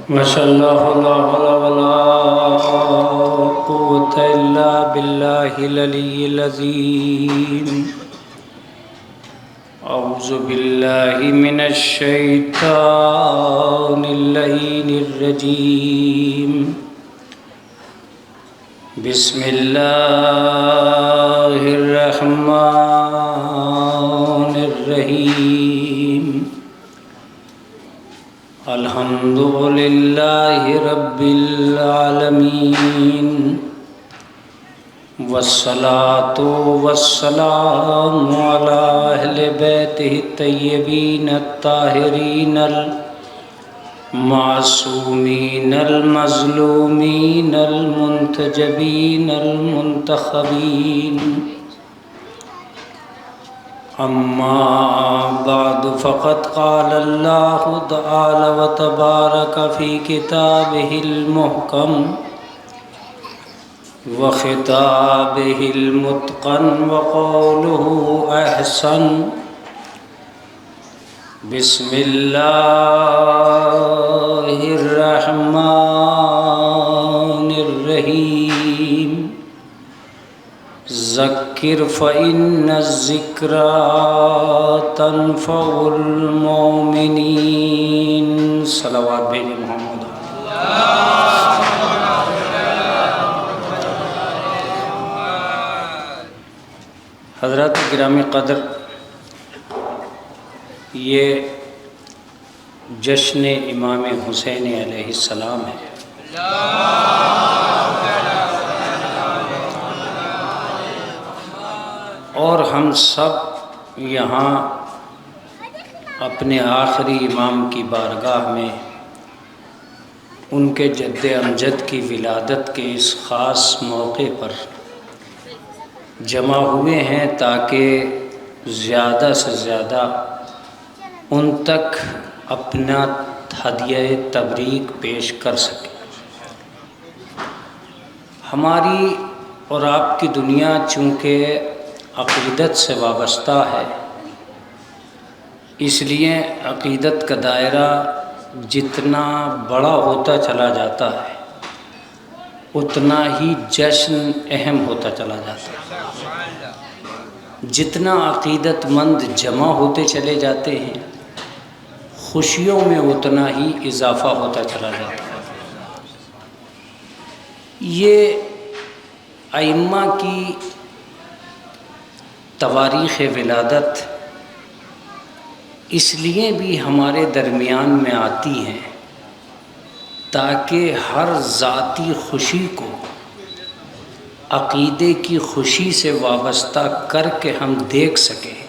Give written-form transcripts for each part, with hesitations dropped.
ماشاء اللہ لا حول ولا قوة الا باللہ العلی العظیم. اعوذ باللہ من الشیطان اللعین الرجیم. بسم اللہ الرحمن الرحیم. الحمدللہ رب العالمین والصلاة والسلام علی اہل بیتہ الطیبین الطاہرین المعصومین المظلومین المنتجبین المنتخبین. اما بعد فقد قال اللہ تعالی وتبارک فی کتابہ المحکم وخطابہ المتقن وقولہ احسن. بسم اللہ الرحمن الرحیم. ذکر فإن الذکرى تنفع المؤمنین. صلوات بھیجیں محمد. حضرات گرامی قدر، یہ جشن امام حسین علیہ السلام ہے. اور ہم سب یہاں اپنے آخری امام کی بارگاہ میں ان کے جد امجد کی ولادت کے اس خاص موقع پر جمع ہوئے ہیں تاکہ زیادہ سے زیادہ ان تک اپنا ہدیہ تبریک پیش کر سکیں. ہماری اور آپ کی دنیا چونکہ عقیدت سے وابستہ ہے، اس لیے عقیدت کا دائرہ جتنا بڑا ہوتا چلا جاتا ہے اتنا ہی جشن اہم ہوتا چلا جاتا ہے. جتنا عقیدت مند جمع ہوتے چلے جاتے ہیں خوشیوں میں اتنا ہی اضافہ ہوتا چلا جاتا ہے. یہ ائمہ کی تواریخ ولادت اس لیے بھی ہمارے درمیان میں آتی ہیں تاکہ ہر ذاتی خوشی کو عقیدے کی خوشی سے وابستہ کر کے ہم دیکھ سکیں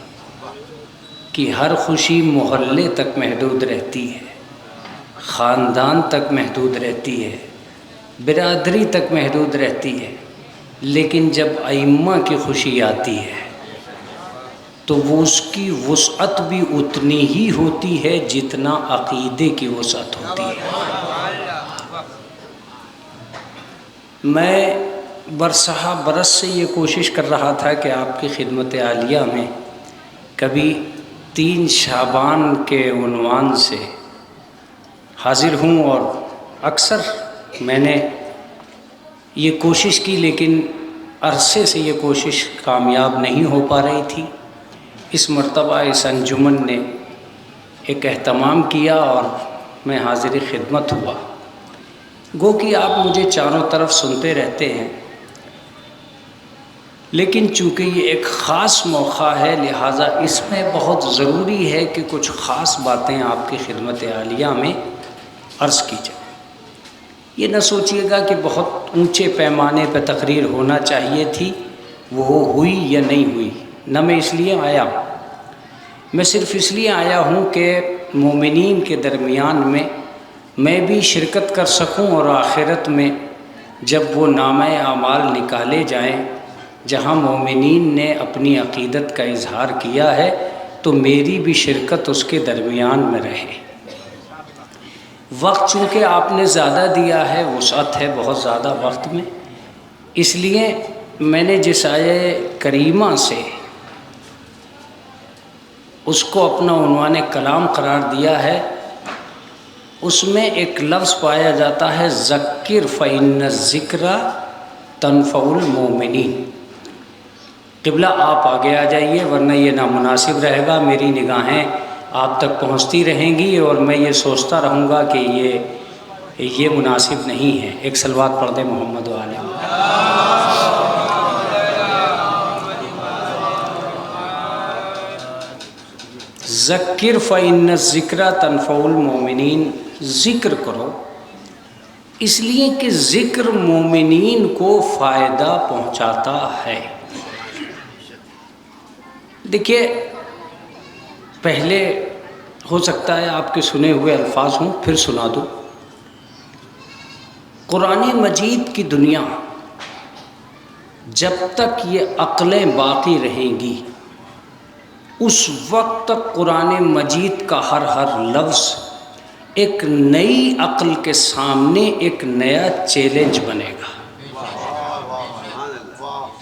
کہ ہر خوشی محلے تک محدود رہتی ہے، خاندان تک محدود رہتی ہے، برادری تک محدود رہتی ہے، لیکن جب ائمہ کی خوشی آتی ہے تو وہ اس کی وسعت بھی اتنی ہی ہوتی ہے جتنا عقیدے کی وسعت ہوتی ہے. میں برسہ برس سے یہ کوشش کر رہا تھا کہ آپ کی خدمت عالیہ میں کبھی 3 شعبان کے عنوان سے حاضر ہوں، اور اکثر میں نے یہ کوشش کی لیکن عرصے سے یہ کوشش کامیاب نہیں ہو پا رہی تھی. اس مرتبہ اس انجمن نے ایک اہتمام کیا اور میں حاضر خدمت ہوا. گو کہ آپ مجھے چاروں طرف سنتے رہتے ہیں، لیکن چونکہ یہ ایک خاص موقع ہے لہٰذا اس میں بہت ضروری ہے کہ کچھ خاص باتیں آپ کی خدمت عالیہ میں عرض کی جائیں. یہ نہ سوچیے گا کہ بہت اونچے پیمانے پہ تقریر ہونا چاہیے تھی، وہ ہوئی یا نہیں ہوئی. نہ میں اس لیے آیا ہوں، میں صرف اس لیے آیا ہوں کہ مومنین کے درمیان میں بھی شرکت کر سکوں، اور آخرت میں جب وہ نامہ اعمال نکالے جائیں جہاں مومنین نے اپنی عقیدت کا اظہار کیا ہے تو میری بھی شرکت اس کے درمیان میں رہے. وقت چونکہ آپ نے زیادہ دیا ہے، وسعت ہے بہت زیادہ وقت میں، اس لیے میں نے جس آیہ کریمہ سے اس کو اپنا عنوان کلام قرار دیا ہے اس میں ایک لفظ پایا جاتا ہے ذکر فإن الذکر تنفع المؤمنین۔ قبلہ آپ آگے آ جائیے ورنہ یہ نامناسب رہے گا، میری نگاہیں آپ تک پہنچتی رہیں گی اور میں یہ سوچتا رہوں گا کہ یہ مناسب نہیں ہے۔ ایک صلوات پڑھ دیں محمد والے۔ ذکر فإن الذکر تنفع المؤمنین، ذکر کرو اس لیے کہ ذکر مومنین کو فائدہ پہنچاتا ہے۔ دیکھیے پہلے ہو سکتا ہے آپ کے سنے ہوئے الفاظ ہوں، پھر سنا دوں۔ قرآن مجید کی دنیا جب تک یہ عقلیں باقی رہیں گی اس وقت تک قرآن مجید کا ہر لفظ ایک نئی عقل کے سامنے ایک نیا چیلنج بنے گا۔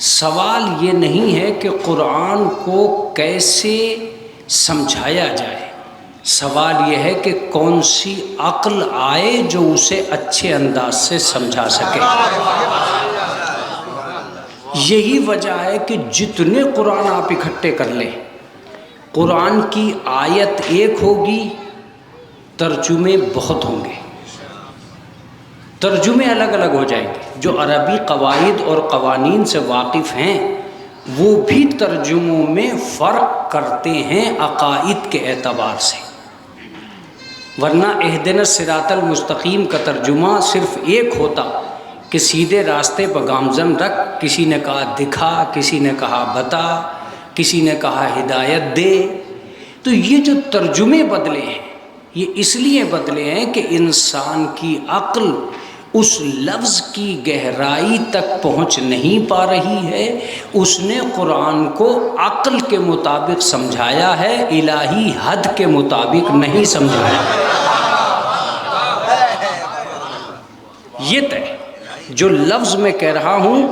سوال یہ نہیں ہے کہ قرآن کو کیسے سمجھایا جائے، سوال یہ ہے کہ کون سی عقل آئے جو اسے اچھے انداز سے سمجھا سکے۔ یہی وجہ ہے کہ جتنے قرآن آپ اکٹھے کر لیں، قرآن کی آیت ایک ہوگی، ترجمے بہت ہوں گے، ترجمے الگ الگ ہو جائیں گے۔ جو عربی قواعد اور قوانین سے واقف ہیں وہ بھی ترجموں میں فرق کرتے ہیں عقائد کے اعتبار سے، ورنہ اہدنا الصراط المستقیم کا ترجمہ صرف ایک ہوتا کہ سیدھے راستے پر گامزن رکھ، کسی نے کہا دکھا، کسی نے کہا بتا، کسی نے کہا ہدایت دے۔ تو یہ جو ترجمے بدلے ہیں یہ اس لیے بدلے ہیں کہ انسان کی عقل اس لفظ کی گہرائی تک پہنچ نہیں پا رہی ہے، اس نے قرآن کو عقل کے مطابق سمجھایا ہے، الہی حد کے مطابق نہیں سمجھایا۔ یہ طے جو لفظ میں کہہ رہا ہوں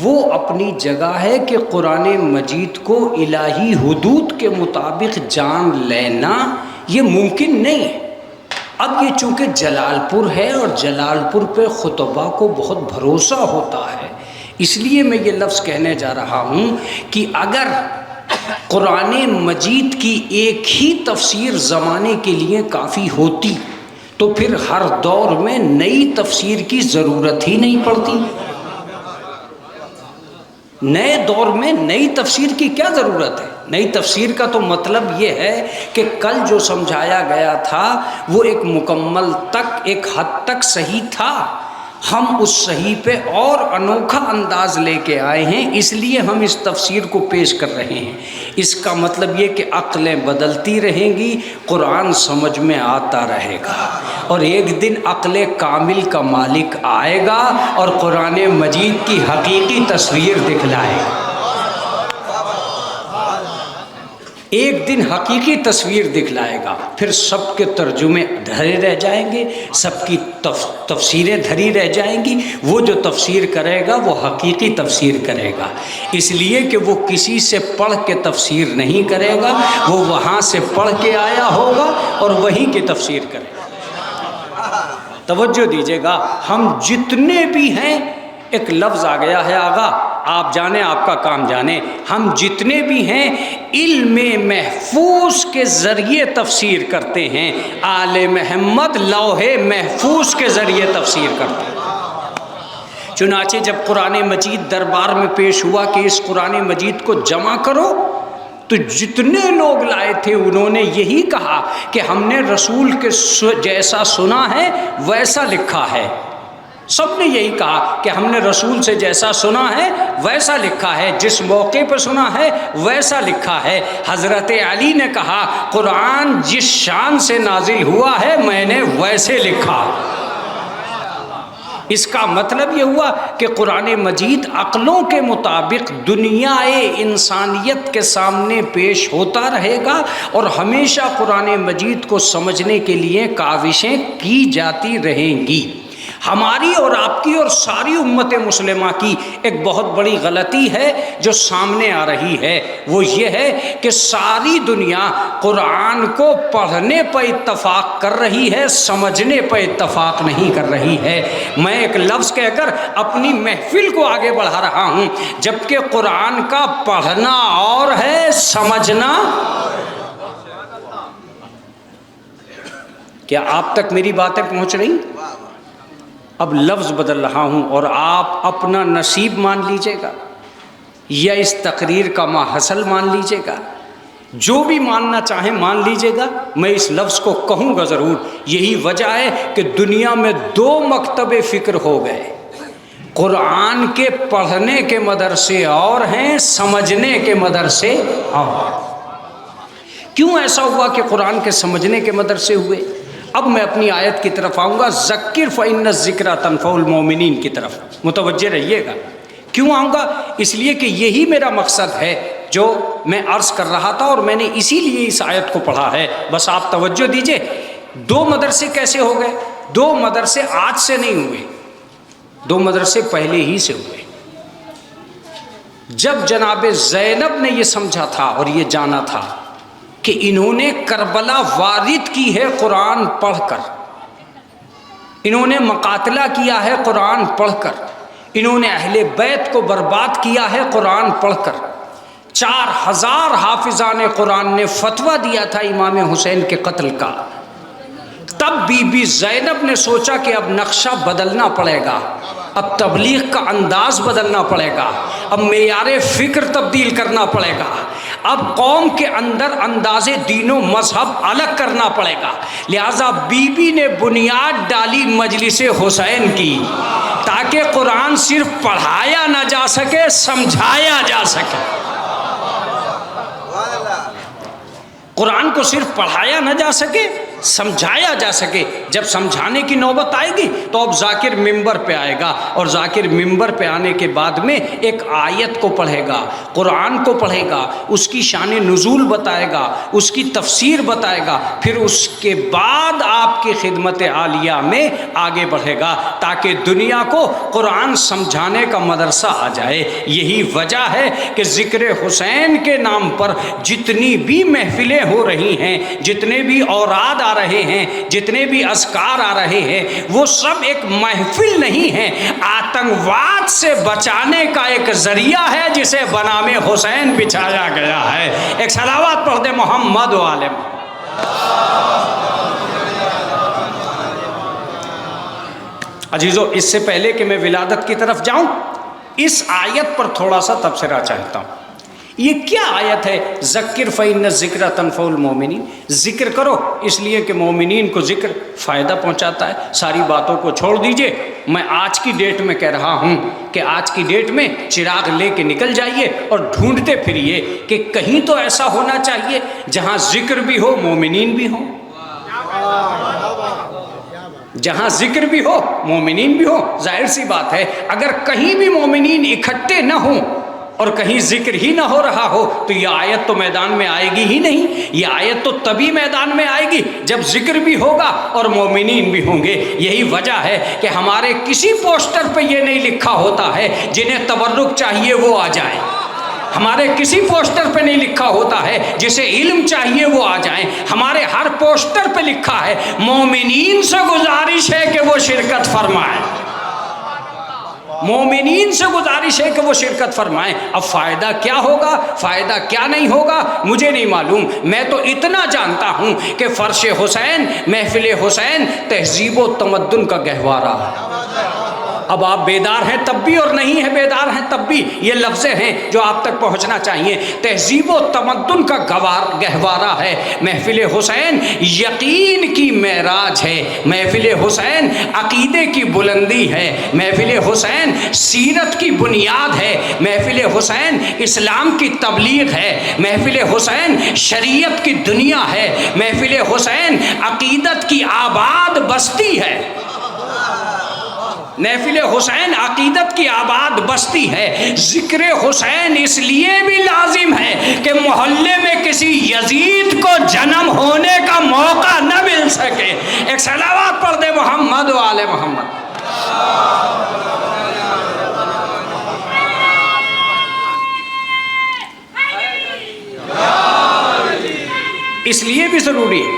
وہ اپنی جگہ ہے کہ قرآن مجید کو الہی حدود کے مطابق جان لینا یہ ممکن نہیں ہے۔ اب یہ چونکہ جلال پور ہے اور جلال پور پہ خطبہ کو بہت بھروسہ ہوتا ہے، اس لیے میں یہ لفظ کہنے جا رہا ہوں کہ اگر قرآن مجید کی ایک ہی تفسیر زمانے کے لیے کافی ہوتی تو پھر ہر دور میں نئی تفسیر کی ضرورت ہی نہیں پڑتی۔ نئے دور میں نئی تفسیر کی کیا ضرورت ہے؟ نئی تفسیر کا تو مطلب یہ ہے کہ کل جو سمجھایا گیا تھا وہ ایک مکمل تک، ایک حد تک صحیح تھا، ہم اس صحیح پہ اور انوکھا انداز لے کے آئے ہیں، اس لیے ہم اس تفسیر کو پیش کر رہے ہیں۔ اس کا مطلب یہ کہ عقلیں بدلتی رہیں گی، قرآن سمجھ میں آتا رہے گا، اور ایک دن عقل کامل کا مالک آئے گا اور قرآن مجید کی حقیقی تصویر دکھلائے گا۔ ایک دن حقیقی تصویر دکھلائے گا، پھر سب کے ترجمے دھرے رہ جائیں گے، سب کی تفسیریں دھری رہ جائیں گی۔ وہ جو تفسیر کرے گا وہ حقیقی تفسیر کرے گا، اس لیے کہ وہ کسی سے پڑھ کے تفسیر نہیں کرے گا، وہ وہاں سے پڑھ کے آیا ہوگا اور وہیں کی تفسیر کرے گا۔ توجہ دیجیے گا، ہم جتنے بھی ہیں، ایک لفظ آ گیا ہے آغا، آپ جانیں آپ کا کام جانیں، ہم جتنے بھی ہیں علم محفوظ کے ذریعے تفسیر کرتے ہیں۔ آل محمد لوح محفوظ کے ذریعے تفسیر کرتے ہیں۔ چنانچہ جب قرآن مجید دربار میں پیش ہوا کہ اس قرآن مجید کو جمع کرو، تو جتنے لوگ لائے تھے انہوں نے یہی کہا کہ ہم نے رسول کے جیسا سنا ہے ویسا لکھا ہے۔ سب نے یہی کہا کہ ہم نے رسول سے جیسا سنا ہے ویسا لکھا ہے، جس موقع پہ سنا ہے ویسا لکھا ہے۔ حضرت علی نے کہا قرآن جس شان سے نازل ہوا ہے میں نے ویسے لکھا۔ اس کا مطلب یہ ہوا کہ قرآن مجید عقلوں کے مطابق دنیا انسانیت کے سامنے پیش ہوتا رہے گا، اور ہمیشہ قرآن مجید کو سمجھنے کے لیے کاوشیں کی جاتی رہیں گی۔ ہماری اور آپ کی اور ساری امت مسلمہ کی ایک بہت بڑی غلطی ہے جو سامنے آ رہی ہے، وہ یہ ہے کہ ساری دنیا قرآن کو پڑھنے پر اتفاق کر رہی ہے، سمجھنے پر اتفاق نہیں کر رہی ہے۔ میں ایک لفظ کہہ کر اپنی محفل کو آگے بڑھا رہا ہوں، جبکہ قرآن کا پڑھنا اور ہے، سمجھنا۔ کیا آپ تک میری باتیں پہنچ رہی؟ اب لفظ بدل رہا ہوں اور آپ اپنا نصیب مان لیجئے گا یا اس تقریر کا ماحصل مان لیجئے گا، جو بھی ماننا چاہیں مان لیجئے گا، میں اس لفظ کو کہوں گا ضرور۔ یہی وجہ ہے کہ دنیا میں 2 مکتب فکر ہو گئے، قرآن کے پڑھنے کے مدرسے اور ہیں، سمجھنے کے مدرسے اور۔ کیوں ایسا ہوا کہ قرآن کے سمجھنے کے مدرسے ہوئے؟ اب میں اپنی آیت کی طرف آؤں گا، ذکر فإن الذکریٰ تنفع المؤمنین کی طرف متوجہ رہیے گا۔ کیوں آؤں گا؟ اس لیے کہ یہی میرا مقصد ہے جو میں عرض کر رہا تھا، اور میں نے اسی لیے اس آیت کو پڑھا ہے۔ بس آپ توجہ دیجئے۔ 2 مدرسے کیسے ہو گئے؟ 2 مدرسے آج سے نہیں ہوئے، 2 مدرسے پہلے ہی سے ہوئے۔ جب جناب زینب نے یہ سمجھا تھا اور یہ جانا تھا کہ انہوں نے کربلا وارد کی ہے قرآن پڑھ کر، انہوں نے مقاتلہ کیا ہے قرآن پڑھ کر، انہوں نے اہل بیت کو برباد کیا ہے قرآن پڑھ کر، 4000 حافظان قرآن نے فتویٰ دیا تھا امام حسین کے قتل کا، تب بی بی زینب نے سوچا کہ اب نقشہ بدلنا پڑے گا، اب تبلیغ کا انداز بدلنا پڑے گا، اب معیار فکر تبدیل کرنا پڑے گا، اب قوم کے اندر انداز دین و مذہب الگ کرنا پڑے گا۔ لہٰذا بی بی نے بنیاد ڈالی مجلس حسین کی، تاکہ قرآن صرف پڑھایا نہ جا سکے، سمجھایا جا سکے۔ قرآن کو صرف پڑھایا نہ جا سکے، سمجھایا جا سکے۔ جب سمجھانے کی نوبت آئے گی تو اب ذاکر ممبر پہ آئے گا، اور ذاکر ممبر پہ آنے کے بعد میں ایک آیت کو پڑھے گا، قرآن کو پڑھے گا، اس کی شان نزول بتائے گا، اس کی تفسیر بتائے گا، پھر اس کے بعد آپ کی خدمت عالیہ میں آگے بڑھے گا، تاکہ دنیا کو قرآن سمجھانے کا مدرسہ آ جائے۔ یہی وجہ ہے کہ ذکر حسین کے نام پر جتنی بھی محفلیں ہو رہی ہیں، جتنے بھی اوراد آ رہے ہیں، جتنے بھی اذکار آ رہے ہیں، وہ سب ایک محفل نہیں ہے، آتنکواد سے بچانے کا ایک ذریعہ ہے جسے بنام حسین بچھایا گیا ہے۔ ایک صلوات پڑھ دے محمد و آل محمد۔ عزیزو، اس سے پہلے کہ میں ولادت کی طرف جاؤں، اس آیت پر تھوڑا سا تبصرہ چاہتا ہوں۔ یہ کیا آیت ہے؟ ذکر فإن الذکریٰ تنفع المؤمنین، ذکر کرو اس لیے کہ مومنین کو ذکر فائدہ پہنچاتا ہے۔ ساری باتوں کو چھوڑ دیجئے، میں آج کی ڈیٹ میں کہہ رہا ہوں کہ آج کی ڈیٹ میں چراغ لے کے نکل جائیے اور ڈھونڈتے پھریے کہ کہیں تو ایسا ہونا چاہیے جہاں ذکر بھی ہو، مومنین بھی ہوں، جہاں ذکر بھی ہو، مومنین بھی ہو۔ ظاہر سی بات ہے، اگر کہیں بھی مومنین اکٹھے نہ ہوں اور کہیں ذکر ہی نہ ہو رہا ہو تو یہ آیت تو میدان میں آئے گی ہی نہیں۔ یہ آیت تو تبھی میدان میں آئے گی جب ذکر بھی ہوگا اور مومنین بھی ہوں گے۔ یہی وجہ ہے کہ ہمارے کسی پوسٹر پہ یہ نہیں لکھا ہوتا ہے جنہیں تبرک چاہیے وہ آ جائیں، ہمارے کسی پوسٹر پہ نہیں لکھا ہوتا ہے جسے علم چاہیے وہ آ جائیں، ہمارے ہر پوسٹر پہ لکھا ہے مومنین سے گزارش ہے کہ وہ شرکت فرمائیں، مومنین سے گزارش ہے کہ وہ شرکت فرمائیں۔ اب فائدہ کیا ہوگا، فائدہ کیا نہیں ہوگا مجھے نہیں معلوم، میں تو اتنا جانتا ہوں کہ فرش حسین، محفل حسین تہذیب و تمدن کا گہوارہ ہے۔ اب آپ بیدار ہیں تب بھی اور نہیں ہیں بیدار ہیں تب بھی، یہ لفظ ہیں جو آپ تک پہنچنا چاہیے۔ تہذیب و تمدن کا گہوارہ ہے محفل حسین، یقین کی معراج ہے محفل حسین، عقیدے کی بلندی ہے محفل حسین، سیرت کی بنیاد ہے محفل حسین، اسلام کی تبلیغ ہے محفل حسین، شریعت کی دنیا ہے محفل حسین، عقیدت کی آباد بستی ہے محفل حسین، عقیدت کی آباد بستی ہے۔ ذکر حسین اس لیے بھی لازم ہے کہ محلے میں کسی یزید کو جنم ہونے کا موقع نہ مل سکے۔ ایک صلوات پڑھ دے محمد و آل محمد۔ اس لیے بھی ضروری ہے۔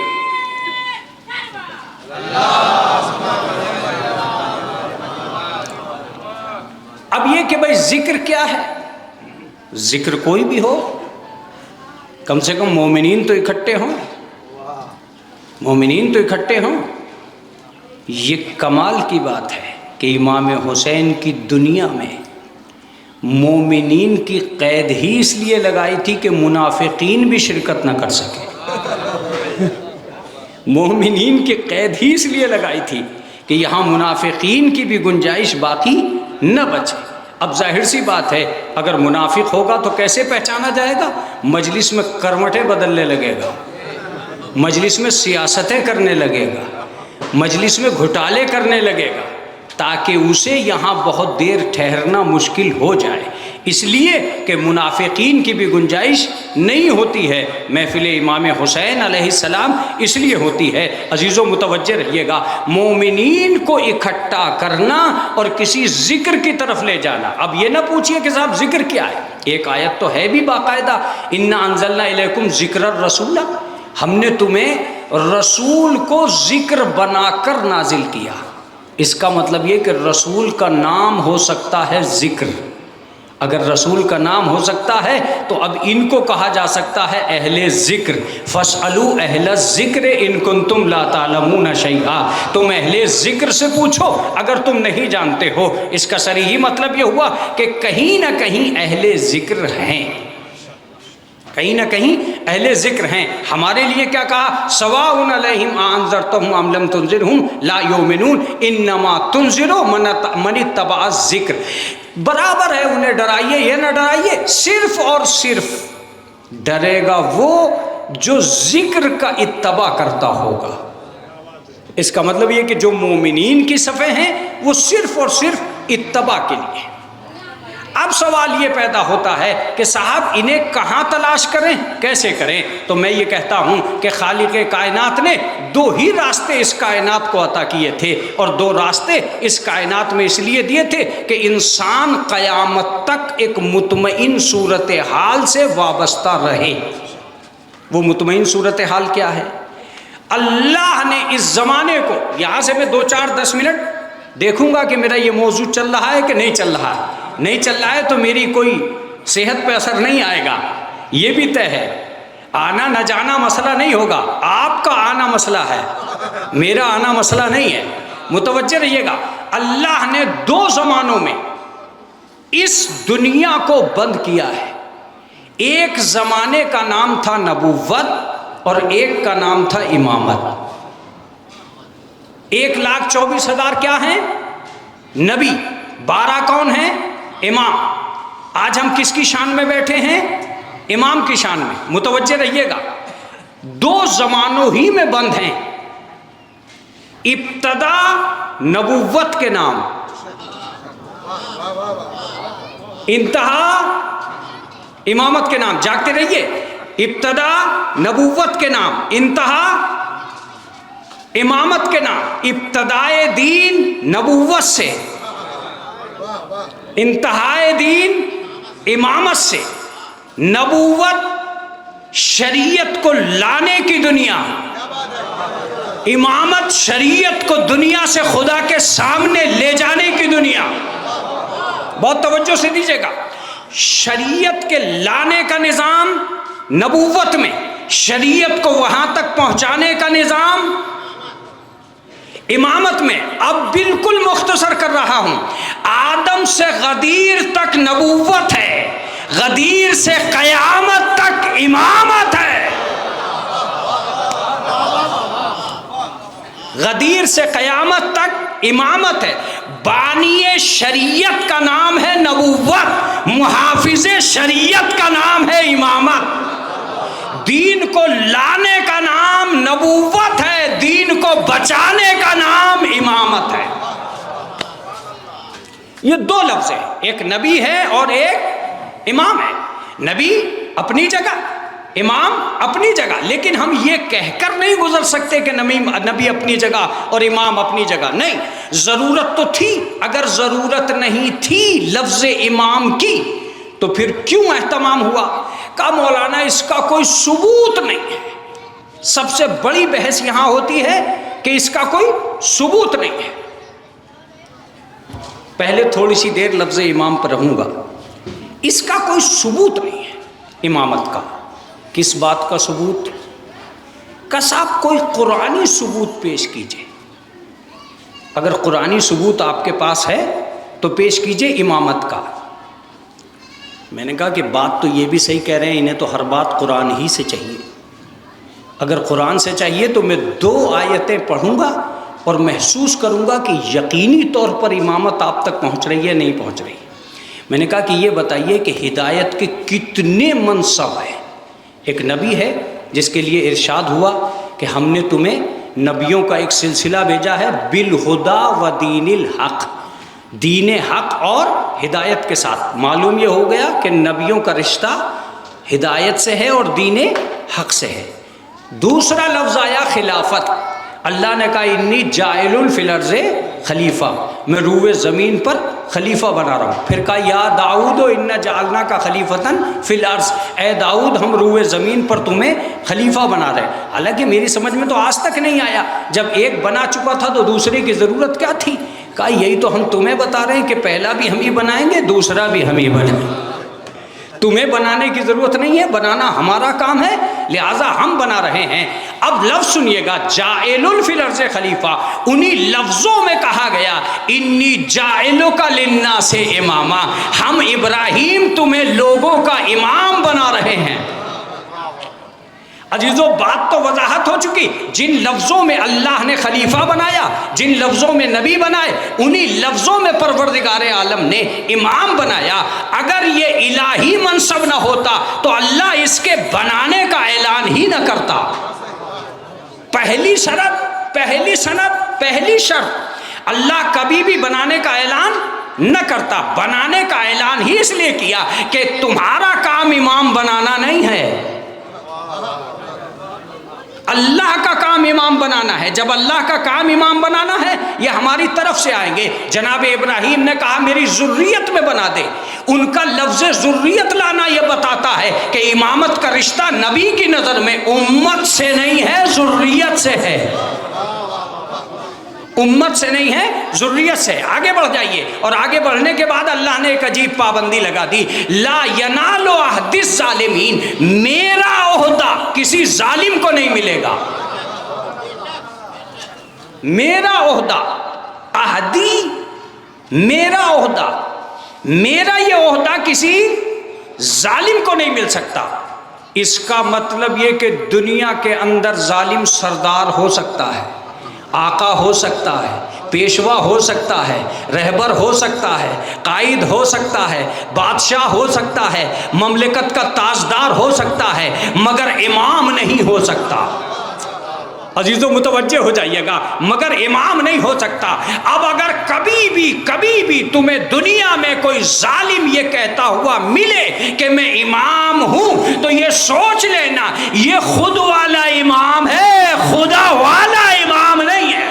اب یہ کہ بھائی ذکر کیا ہے؟ ذکر کوئی بھی ہو، کم سے کم مومنین تو اکٹھے ہوں، مومنین تو اکٹھے ہوں۔ یہ کمال کی بات ہے کہ امام حسین کی دنیا میں مومنین کی قید ہی اس لیے لگائی تھی کہ منافقین بھی شرکت نہ کر سکے۔ مومنین کی قید ہی اس لیے لگائی تھی کہ یہاں منافقین کی بھی گنجائش باقی نہ بچے۔ اب ظاہر سی بات ہے، اگر منافق ہوگا تو کیسے پہچانا جائے گا؟ مجلس میں کروٹیں بدلنے لگے گا، مجلس میں سیاستیں کرنے لگے گا، مجلس میں گھوٹالے کرنے لگے گا، تاکہ اسے یہاں بہت دیر ٹھہرنا مشکل ہو جائے۔ اس لیے کہ منافقین کی بھی گنجائش نہیں ہوتی ہے۔ محفل امام حسین علیہ السلام اس لیے ہوتی ہے۔ عزیزوں متوجہ رہیے گا، مومنین کو اکٹھا کرنا اور کسی ذکر کی طرف لے جانا۔ اب یہ نہ پوچھئے کہ صاحب ذکر کیا ہے، ایک آیت تو ہے بھی باقاعدہ، اِنَّا أَنزَلْنَا إِلَيْكُمْ ذِكْرَ الرَّسُولَ، ہم نے تمہیں رسول کو ذکر بنا کر نازل کیا۔ اس کا مطلب یہ کہ رسول کا نام ہو سکتا ہے ذکر۔ اگر رسول کا نام ہو سکتا ہے تو اب ان کو کہا جا سکتا ہے اہل ذکر۔ فَاسْأَلُوا أَهْلَ الذِّكْرِ إِن كُنتُمْ لَا تَعْلَمُونَ شَيْئًا، تم اہل ذکر سے پوچھو اگر تم نہیں جانتے ہو۔ اس کا صریحی مطلب یہ ہوا کہ کہیں نہ کہیں اہل ذکر ہیں، کہیں نہ کہیں اہل ذکر ہیں۔ ہمارے لیے کیا کہا؟ سواء علیہم انذرتہم ام لم تنذرہم لا یؤمنون انما تنذر من اتبع الذکر، برابر ہے انہیں ڈرائیے یا نہ ڈرائیے، صرف اور صرف ڈرے گا وہ جو ذکر کا اتباع کرتا ہوگا۔ اس کا مطلب یہ کہ جو مومنین کی صفیں ہیں وہ صرف اور صرف اتباع کے لیے۔ اب سوال یہ پیدا ہوتا ہے کہ صاحب انہیں کہاں تلاش کریں، کیسے کریں؟ تو میں یہ کہتا ہوں کہ خالق کائنات نے دو ہی راستے اس کائنات کو عطا کیے تھے، اور دو راستے اس کائنات میں اس لیے دیے تھے کہ انسان قیامت تک ایک مطمئن صورتحال سے وابستہ رہے۔ وہ مطمئن صورتحال کیا ہے؟ اللہ نے اس زمانے کو، یہاں سے میں 2-4-10 منٹ دیکھوں گا کہ میرا یہ موضوع چل رہا ہے کہ نہیں چل رہا ہے۔ نہیں چل رہا ہے تو میری کوئی صحت پہ اثر نہیں آئے گا، یہ بھی طے ہے۔ آنا نہ جانا مسئلہ نہیں ہوگا، آپ کا آنا مسئلہ ہے، میرا آنا مسئلہ نہیں ہے۔ متوجہ رہیے گا، اللہ نے 2 زمانوں میں اس دنیا کو بند کیا ہے۔ ایک زمانے کا نام تھا نبوت اور ایک کا نام تھا امامت۔ 1,24,000 کیا ہیں؟ نبی۔ 12 کون ہیں؟ امام۔ آج ہم کس کی شان میں بیٹھے ہیں؟ امام کی شان میں۔ متوجہ رہیے گا، 2 زمانوں ہی میں بند ہیں۔ ابتدا نبوت کے نام، انتہا امامت کے نام۔ جاگتے رہیے، ابتدا نبوت کے نام، انتہا امامت کے نام۔ ابتدائے دین نبوت سے، انتہائے دین امامت سے۔ نبوت شریعت کو لانے کی دنیا، امامت شریعت کو دنیا سے خدا کے سامنے لے جانے کی دنیا۔ بہت توجہ سے دیجیے گا، شریعت کے لانے کا نظام نبوت میں، شریعت کو وہاں تک پہنچانے کا نظام امامت میں۔ اب بالکل مختصر کر رہا ہوں، آدم سے غدیر تک نبوت ہے، غدیر سے قیامت تک امامت ہے۔ غدیر سے قیامت تک امامت ہے۔ بانی شریعت کا نام ہے نبوت، محافظ شریعت کا نام ہے امامت۔ دین کو لانے کا نام نبوت ہے، دین کو بچانے کا نام امامت ہے۔ یہ 2 لفظ ہیں، ایک نبی ہے اور ایک امام ہے۔ نبی اپنی جگہ، امام اپنی جگہ، لیکن ہم یہ کہہ کر نہیں گزر سکتے کہ نبی اپنی جگہ اور امام اپنی جگہ۔ نہیں، ضرورت تو تھی۔ اگر ضرورت نہیں تھی لفظ امام کی تو پھر کیوں اہتمام ہوا؟ کہا مولانا اس کا کوئی ثبوت نہیں ہے۔ سب سے بڑی بحث یہاں ہوتی ہے کہ اس کا کوئی ثبوت نہیں ہے۔ پہلے تھوڑی سی دیر لفظ امام پر رہوں گا۔ اس کا کوئی ثبوت نہیں ہے امامت کا۔ کس بات کا ثبوت؟ کس آپ کوئی قرآنی ثبوت پیش کیجئے۔ اگر قرآنی ثبوت آپ کے پاس ہے تو پیش کیجئے امامت کا۔ میں نے کہا کہ بات تو یہ بھی صحیح کہہ رہے ہیں، انہیں تو ہر بات قرآن ہی سے چاہیے۔ اگر قرآن سے چاہیے تو میں 2 آیتیں پڑھوں گا اور محسوس کروں گا کہ یقینی طور پر امامت آپ تک پہنچ رہی ہے نہیں پہنچ رہی۔ میں نے کہا کہ یہ بتائیے کہ ہدایت کے کتنے منصب ہیں۔ ایک نبی ہے جس کے لیے ارشاد ہوا کہ ہم نے تمہیں نبیوں کا ایک سلسلہ بھیجا ہے بالہدا و دین الحق، دین حق اور ہدایت کے ساتھ۔ معلوم یہ ہو گیا کہ نبیوں کا رشتہ ہدایت سے ہے اور دین حق سے ہے۔ دوسرا لفظ آیا خلافت۔ اللہ نے کہا انی جاعل فی الارض خلیفہ، میں روئے زمین پر خلیفہ بنا رہا ہوں۔ پھر کہا یا داؤد انا جعلنا کا خلیفتن فی الارض، اے داؤد ہم روئے زمین پر تمہیں خلیفہ بنا رہے ہیں۔ حالانکہ میری سمجھ میں تو آج تک نہیں آیا، جب ایک بنا چکا تھا تو دوسرے کی ضرورت کیا تھی؟ کہا یہی تو ہم تمہیں بتا رہے ہیں کہ پہلا بھی ہم ہی بنائیں گے، دوسرا بھی ہم ہی بنائیں گے۔ تمہیں بنانے کی ضرورت نہیں ہے، بنانا ہمارا کام ہے، لہٰذا ہم بنا رہے ہیں۔ اب لفظ سنیے گا، جاعل فی الارض خلیفہ، انہی لفظوں میں کہا گیا انی جاعلک للناس اماما، ہم ابراہیم تمہیں لوگوں کا امام بنا رہے ہیں۔ عزیزو بات تو وضاحت ہو چکی، جن لفظوں میں اللہ نے خلیفہ بنایا، جن لفظوں میں نبی بنائے، انہی لفظوں میں پروردگار عالم نے امام بنایا۔ اگر یہ الہی منصب نہ ہوتا تو اللہ اس کے بنانے کا اعلان ہی نہ کرتا۔ پہلی شرط اللہ کبھی بھی بنانے کا اعلان نہ کرتا۔ بنانے کا اعلان ہی اس لیے کیا کہ تمہارا کام امام بنانا نہیں ہے، اللہ کا کام امام بنانا ہے۔ جب اللہ کا کام امام بنانا ہے یہ ہماری طرف سے آئیں گے۔ جناب ابراہیم نے کہا میری ذریت میں بنا دے، ان کا لفظ ذریت لانا یہ بتاتا ہے کہ امامت کا رشتہ نبی کی نظر میں امت سے نہیں ہے، ذریت سے ہے۔ امت سے نہیں ہے، ذریت سے۔ آگے بڑھ جائیے، اور آگے بڑھنے کے بعد اللہ نے ایک عجیب پابندی لگا دی، لا ینال عہد الظالمین، میرا عہدہ کسی ظالم کو نہیں ملے گا۔ میرا عہدہ، عہدی، میرا عہدہ، میرا یہ عہدہ کسی ظالم کو نہیں مل سکتا۔ اس کا مطلب یہ کہ دنیا کے اندر ظالم سردار ہو سکتا ہے، آقا ہو سکتا ہے، پیشوا ہو سکتا ہے، رہبر ہو سکتا ہے، قائد ہو سکتا ہے، بادشاہ ہو سکتا ہے، مملکت کا تاجدار ہو سکتا ہے، مگر امام نہیں ہو سکتا۔ عزیزو متوجہ ہو جائیے گا، مگر امام نہیں ہو سکتا۔ اب اگر کبھی بھی تمہیں دنیا میں کوئی ظالم یہ کہتا ہوا ملے کہ میں امام ہوں تو یہ سوچ لینا یہ خود والا امام ہے، خدا والا امام نہیں ہے۔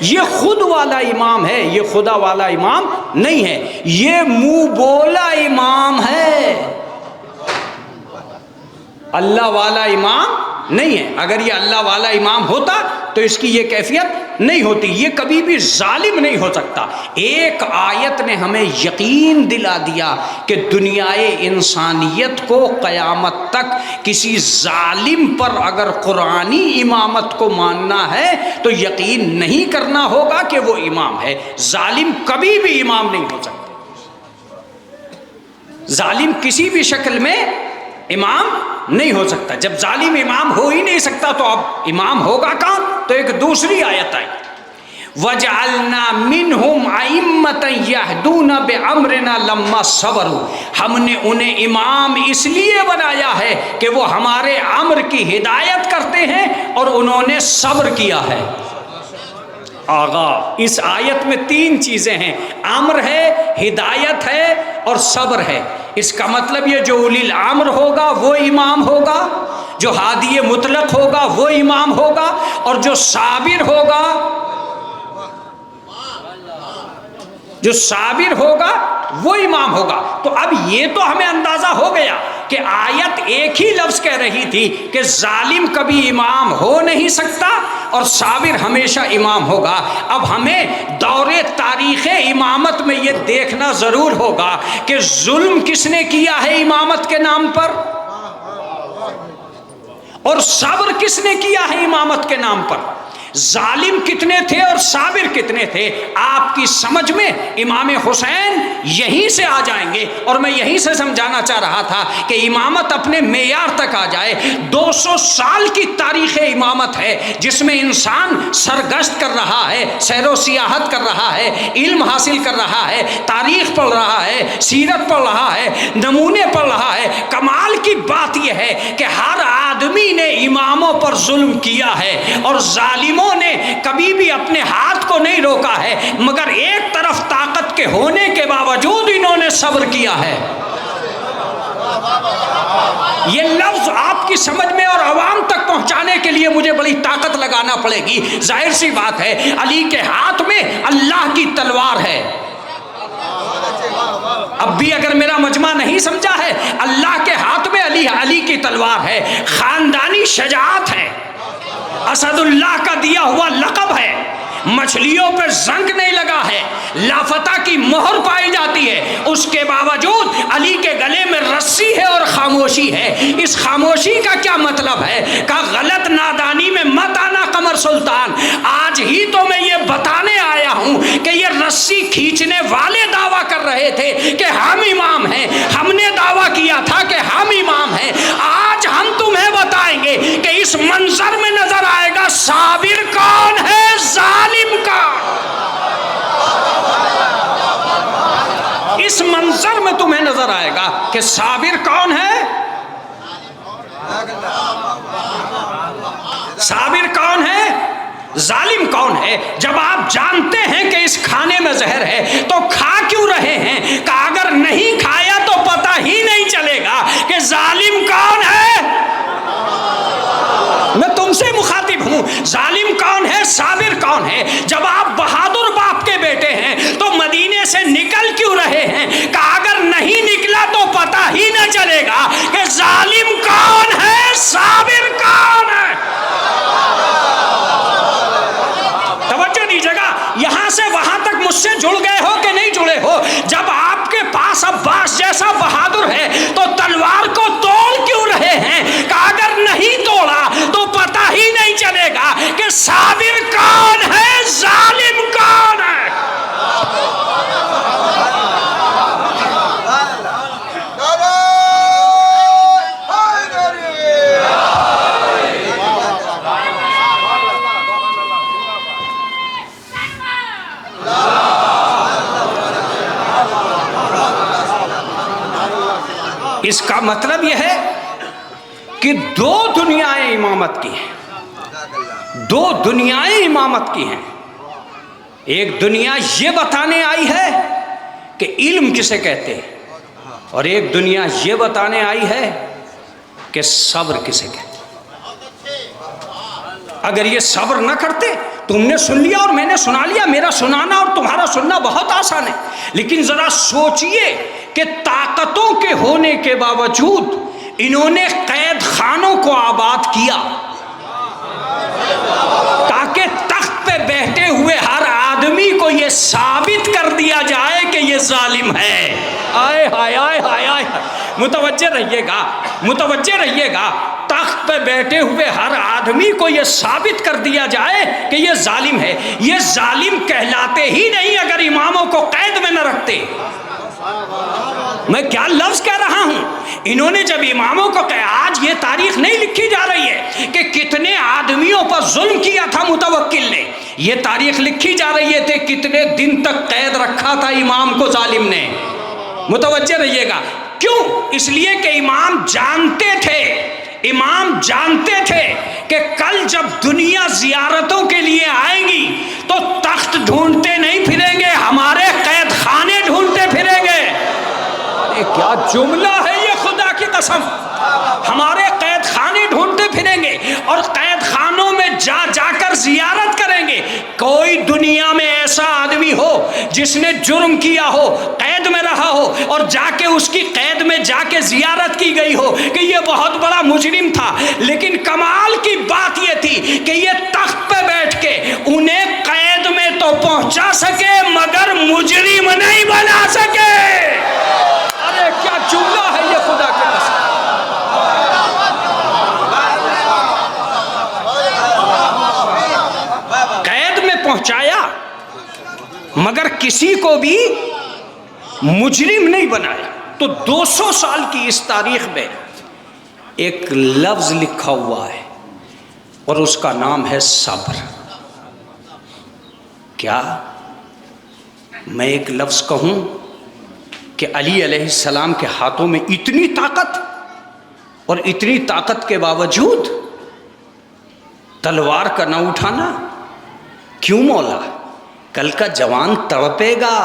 یہ خود والا امام ہے، یہ خدا والا امام نہیں ہے، یہ منہ بولا امام ہے، اللہ والا امام نہیں ہے۔ اگر یہ اللہ والا امام ہوتا تو اس کی یہ کیفیت نہیں ہوتی، یہ کبھی بھی ظالم نہیں ہو سکتا۔ ایک آیت نے ہمیں یقین دلا دیا کہ دنیائے انسانیت کو قیامت تک کسی ظالم پر اگر قرآنی امامت کو ماننا ہے تو یقین نہیں کرنا ہوگا کہ وہ امام ہے۔ ظالم کبھی بھی امام نہیں ہو سکتا، ظالم کسی بھی شکل میں امام نہیں ہو سکتا۔ جب ظالم امام ہو ہی نہیں سکتا تو اب امام ہوگا کون؟ تو ایک دوسری آیت آئی، وَجَعَلْنَا مِنْهُمْ أَئِمَّةً يَهْدُونَ بِأَمْرِنَا لَمَّا صَبَرُوا، ہم نے انہیں امام اس لیے بنایا ہے کہ وہ ہمارے امر کی ہدایت کرتے ہیں اور انہوں نے صبر کیا ہے۔ آغا اس آیت میں 3 چیزیں ہیں، امر ہے، ہدایت ہے اور صبر ہے۔ اس کا مطلب یہ جو اولی الامر ہوگا وہ امام ہوگا، جو ہادی مطلق ہوگا وہ امام ہوگا، اور جو صابر ہوگا وہ امام ہوگا۔ تو اب یہ تو ہمیں اندازہ ہو گیا کہ آیت ایک ہی لفظ کہہ رہی تھی کہ ظالم کبھی امام ہو نہیں سکتا اور صابر ہمیشہ امام ہوگا۔ اب ہمیں دور تاریخ امامت میں یہ دیکھنا ضرور ہوگا کہ ظلم کس نے کیا ہے امامت کے نام پر، اور صبر کس نے کیا ہے امامت کے نام پر۔ ظالم کتنے تھے اور صابر کتنے تھے، آپ کی سمجھ میں امام حسین یہیں سے آ جائیں گے، اور میں یہیں سے سمجھانا چاہ رہا تھا کہ امامت اپنے معیار تک آ جائے۔ 200 سال کی تاریخ امامت ہے جس میں انسان سرگشت کر رہا ہے، سیر و سیاحت کر رہا ہے، علم حاصل کر رہا ہے، تاریخ پڑھ رہا ہے، سیرت پڑھ رہا ہے، نمونے پڑھ رہا ہے۔ کمال کی بات یہ ہے کہ ہر آدمی نے اماموں پر ظلم کیا ہے، اور ظالموں نے کبھی بھی اپنے ہاتھ کو نہیں روکا ہے، مگر ایک طرف طاقت کے ہونے کے باوجود انہوں نے صبر کیا ہے۔ یہ لفظ آپ کی سمجھ میں اور عوام تک پہنچانے کے لیے مجھے بڑی طاقت لگانا پڑے گی۔ ظاہر سی بات ہے علی کے ہاتھ میں اللہ کی تلوار ہے۔ اب بھی اگر میرا مجمع نہیں سمجھا ہے، اللہ کے ہاتھ میں علی کی تلوار ہے، خاندانی شجاعت ہے، اسد اللہ کا دیا ہوا لقب ہے، مچھلیوں پہ زنگ نہیں لگا ہے، لافتہ کی مہر پائی جاتی ہے، اس کے باوجود علی کے گلے میں رسی ہے اور خاموشی ہے۔ اس خاموشی کا کیا مطلب ہے؟ کہ غلط نادانی میں مت آنا قمر سلطان، آج ہی تو میں یہ بتانے آیا ہوں کہ یہ رسی کھینچنے والے دعویٰ کر رہے تھے کہ ہم امام ہیں، ہم نے دعویٰ کیا تھا کہ ہم امام ہیں۔ آج ہم تمہیں بتائیں گے کہ اس منظر میں نظر آئے گا صابر کون ہے ظالم کا۔ اس منظر میں تمہیں نظر آئے گا کہ صابر کون ہے، صابر کون ہے، ظالم کون ہے۔ جب آپ جانتے ہیں کہ اس کھانے میں زہر ہے تو کھا کیوں رہے ہیں؟ کہ اگر نہیں کھایا تو پتہ ہی نہیں چلے گا کہ ظالم کون ہے۔ میں تم سے مخاطب ہوں، ظالم کون ہے، صابر کون ہے۔ جب آپ بہادر باپ کے بیٹے ہیں تو مدینے سے نکل کیوں رہے ہیں؟ کہ اگر نہیں نکلا تو پتہ ہی نہ چلے گا کہ ظالم کون ہے، صابر کون ہے۔ توجہ دیجیے گا، یہاں سے وہاں تک مجھ سے جڑ گئے ہو کہ نہیں جڑے ہو؟ جب آپ کے پاس عباس جیسا بہادر ہے تو تلوار کو توڑ کیوں رہے ہیں؟ کہ اگر نہیں توڑا تو پتہ ہی نہیں چلے گا کہ صابر کون ہے، ظالم کون ہے۔ اس کا مطلب یہ ہے کہ دو دنیائیں امامت کی ہیں، دو دنیائیں امامت کی ہیں۔ ایک دنیا یہ بتانے آئی ہے کہ علم کسے کہتے ہیں، اور ایک دنیا یہ بتانے آئی ہے کہ صبر کسے کہتے ہیں۔ اگر یہ صبر نہ کرتے، تم نے سن لیا اور میں نے سنا لیا، میرا سنانا اور تمہارا سننا بہت آسان ہے، لیکن ذرا سوچئے کہ طاقتوں کے ہونے کے باوجود انہوں نے قید خانوں کو آباد کیا تاکہ تخت پہ بیٹھے ہوئے ہر آدمی کو یہ ثابت کر دیا جائے کہ یہ ظالم ہے۔ آئے ہائے آئے ہائے آئے، متوجہ رہیے گا، متوجہ رہیے گا، تخت پہ بیٹھے ہوئے ہر آدمی کو یہ ثابت کر دیا جائے کہ یہ ظالم ہے۔ یہ ظالم کہلاتے ہی نہیں اگر اماموں کو قید میں نہ رکھتے۔ میں کیا لفظ کہہ رہا ہوں، انہوں نے جب اماموں کو کہا، آج یہ تاریخ نہیں لکھی جا رہی ہے کہ کتنے آدمیوں پر ظلم کیا تھا متوکل نے، یہ تاریخ لکھی جا رہی ہے کہ کتنے دن تک قید رکھا تھا امام کو ظالم نے۔ متوجہ رہیے گا، کیوں؟ اس لیے کہ امام جانتے تھے، امام جانتے تھے کہ کل جب دنیا زیارتوں کے لیے آئے گی تو تخت ڈھونڈتے نہیں پھریں گے، ہمارے قید خانے ڈھونڈتے پھریں گے۔ کیا جملہ ہے یہ، خدا کی قسم، ہمارے قید خانے ڈھونڈتے پھریں گے اور قید خانوں میں جا جا کر زیارت کریں گے۔ کوئی دنیا میں ایسا آدمی ہو جس نے جرم کیا ہو، قید میں رہا ہو، اور جا کے اس کی قید میں جا کے زیارت کی گئی ہو کہ یہ بہت بڑا مجرم تھا، لیکن کمال کی بات یہ تھی کہ یہ تخت پہ بیٹھ کے انہیں قید میں تو پہنچا سکے مگر مجرم نہیں بنا سکے۔ ارے کیا جملہ ہے یہ خدا کے قسم! قید میں پہنچایا مگر کسی کو بھی مجرم نہیں بنایا۔ تو 200 سال کی اس تاریخ میں ایک لفظ لکھا ہوا ہے اور اس کا نام ہے صبر۔ کیا میں ایک لفظ کہوں کہ علی علیہ السلام کے ہاتھوں میں اتنی طاقت، اور اتنی طاقت کے باوجود تلوار کا نہ اٹھانا؟ کیوں مولا؟ کل کا جوان تڑپے گا،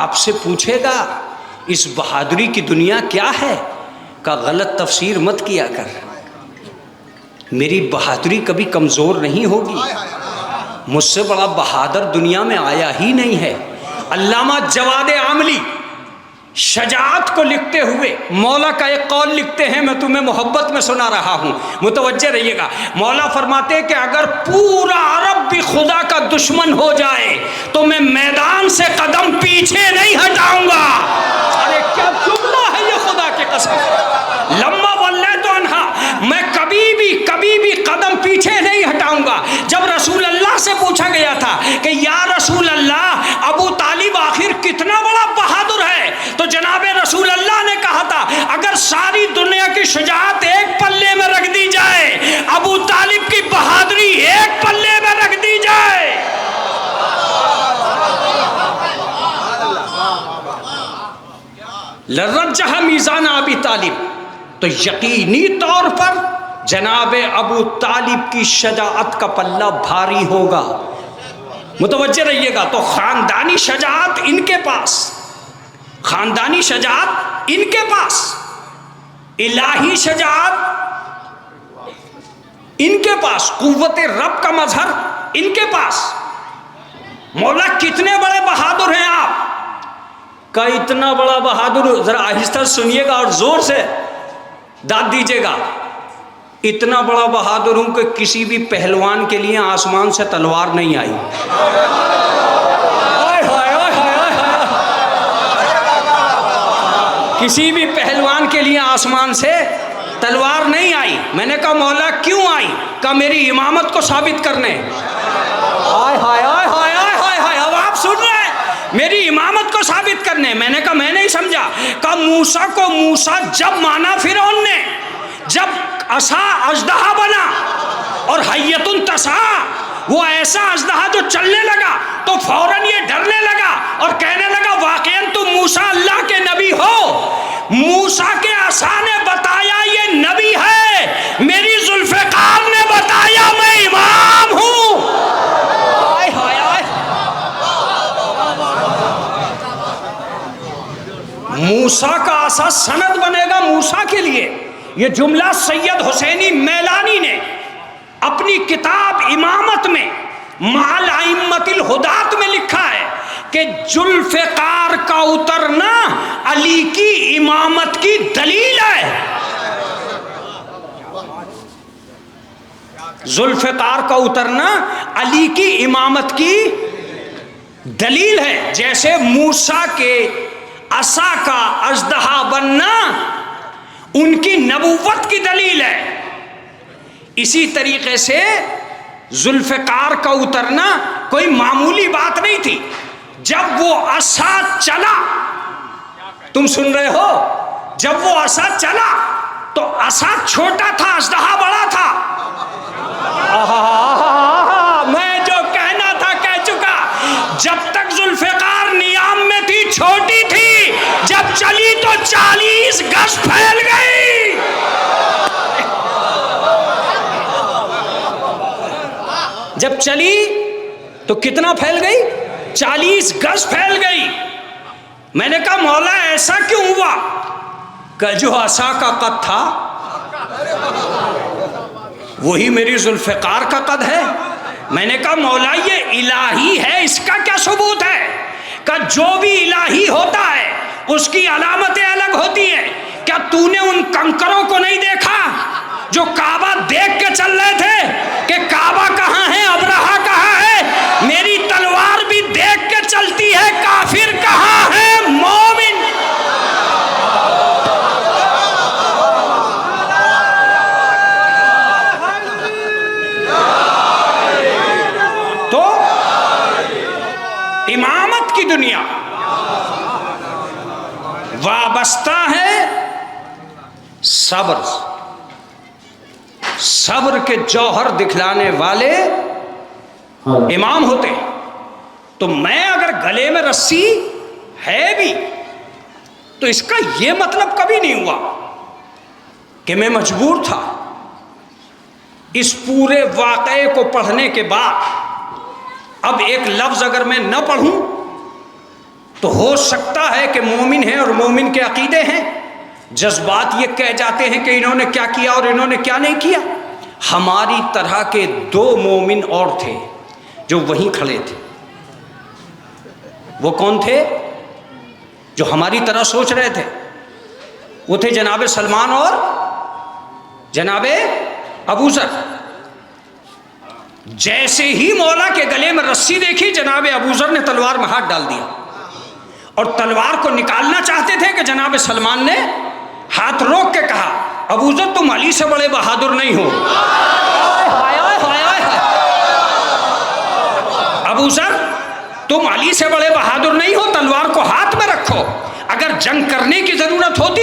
آپ سے پوچھے گا اس بہادری کی دنیا کیا ہے؟ کا غلط تفسیر مت کیا کر، میری بہادری کبھی کمزور نہیں ہوگی، مجھ سے بڑا بہادر دنیا میں آیا ہی نہیں ہے۔ علامہ جواد عاملی شجاعت کو لکھتے ہوئے مولا کا ایک قول لکھتے ہیں، میں تمہیں محبت میں سنا رہا ہوں، متوجہ رہیے گا۔ مولا فرماتے ہیں کہ اگر پورا عرب بھی خدا کا دشمن ہو جائے تو میں میدان سے قدم پیچھے نہیں ہٹاؤں گا۔ ارے کیا جملہ ہے یہ خدا کی قسم! لما ولیت عنہا، میں کبھی بھی قدم پیچھے نہیں ہٹاؤں گا۔ جب رسول اللہ سے پوچھا گیا تھا کہ یا رسول اللہ ابو طالب آخر کتنا بڑا بہادر ہے، تو جناب رسول اللہ نے کہا تھا اگر ساری دنیا کی شجاعت ایک پلے میں رکھ دی جائے، ابو طالب کی بہادری ایک پلے میں رکھ دی جائے۔ لرجح میزان ابی طالب، تو یقینی طور پر جناب ابو طالب کی شجاعت کا پلہ بھاری ہوگا۔ متوجہ رہیے گا۔ تو خاندانی شجاعت ان کے پاس، خاندانی شجاعت ان کے پاس، الہی شجاعت ان کے پاس، قوت رب کا مظہر ان کے پاس۔ مولا کتنے بڑے بہادر ہیں آپ کا، اتنا بڑا بہادر، ذرا آہستہ سنیے گا اور زور سے داد دیجیے گا۔ اتنا بڑا بہادر ہوں کہ کسی بھی پہلوان کے لیے آسمان سے تلوار نہیں آئی۔ کسی بھی پہلوان کے لیے آسمان سے تلوار نہیں آئی۔ میں نے کہا مولا کیوں آئی؟ کہا میری امامت کو ثابت کرنے۔ ہائے ہائے ہائے ہائے ہائے ہائے، اب آپ سن رہے ہیں؟ میری امامت کو ثابت کرنے۔ میں نے کہا میں نہیں سمجھا۔ کہا موسیٰ کو موسیٰ جب مانا فرعون نے، جب عصا اژدہا بنا اور حیۃ تسعیٰ، وہ ایسا اژدہا جو چلنے لگا تو فوراً یہ ڈرنے لگا اور کہنے لگا واقعاً تم موسیٰ اللہ کے نبی ہو۔ موسیٰ کے عصا نے بتایا یہ نبی ہے، میری ذوالفقار نے بتایا میں امام ہوں۔ آئے ہائے آئے، موسیٰ کا عصا سند بنے گا موسیٰ کے لیے۔ یہ جملہ سید حسینی میلانی نے اپنی کتاب امامت میں مع الائمۃ الہداۃ میں لکھا ہے کہ ذوالفقار کا اترنا علی کی امامت کی دلیل ہے۔ ذوالفقار کا اترنا علی کی امامت کی دلیل ہے، جیسے موسیٰ کے عصا کا اژدہا بننا ان کی نبوت کی دلیل ہے۔ اسی طریقے سے ذوالفقار کا اترنا کوئی معمولی بات نہیں تھی۔ جب وہ عصا چلا، تم سن رہے ہو، جب وہ عصا چلا تو عصا چھوٹا تھا، اژدہا بڑا تھا۔ میں جو کہنا تھا کہہ چکا۔ جب تک ذوالفقار نیام میں تھی چھوٹی تھی، جب چلی تو 40 گز پھیل گئی۔ جب چلی تو کتنا پھیل گئی؟ 40 گز پھیل گئی۔ میں نے کہا مولا ایسا کیوں ہوا؟ کہ جو عصا کا قد تھا وہی میری ذوالفقار کا قد ہے۔ میں نے کہا مولا یہ الہی ہے، اس کا کیا ثبوت ہے؟ کہ جو بھی الہی ہوتا ہے اس کی علامتیں الگ ہوتی ہیں۔ کیا تو نے ان کنکروں کو نہیں دیکھا جو کعبہ دیکھ کے چل رہے تھے کہ کعبہ کہاں ہے، ابرہہ کہاں ہے؟ میری تلوار بھی دیکھ کے چلتی ہے، کافر کہاں ہے، مومن۔ تو امامت کی دنیا وابستہ ہے صبر، صبر کے جوہر دکھلانے والے امام ہوتے ہیں۔ تو میں اگر گلے میں رسی ہے بھی تو اس کا یہ مطلب کبھی نہیں ہوا کہ میں مجبور تھا۔ اس پورے واقعے کو پڑھنے کے بعد اب ایک لفظ اگر میں نہ پڑھوں تو ہو سکتا ہے کہ مومن ہیں اور مومن کے عقیدے ہیں، جذبات یہ کہہ جاتے ہیں کہ انہوں نے کیا کیا اور انہوں نے کیا نہیں کیا۔ ہماری طرح کے دو مومن اور تھے جو وہیں کھڑے تھے۔ وہ کون تھے؟ جو ہماری طرح سوچ رہے تھے۔ وہ تھے جناب سلمان اور جناب ابو ذر۔ جیسے ہی مولا کے گلے میں رسی دیکھی، جناب ابو ذر نے تلوار میں ہاتھ ڈال دیا اور تلوار کو نکالنا چاہتے تھے کہ جناب سلمان نے ہاتھ روک کے کہا، ابو ذر تم علی سے بڑے بہادر نہیں ہو۔ ابو ذر تم علی سے بڑے بہادر نہیں ہو، تلوار کو ہاتھ میں رکھو۔ اگر جنگ کرنے کی ضرورت ہوتی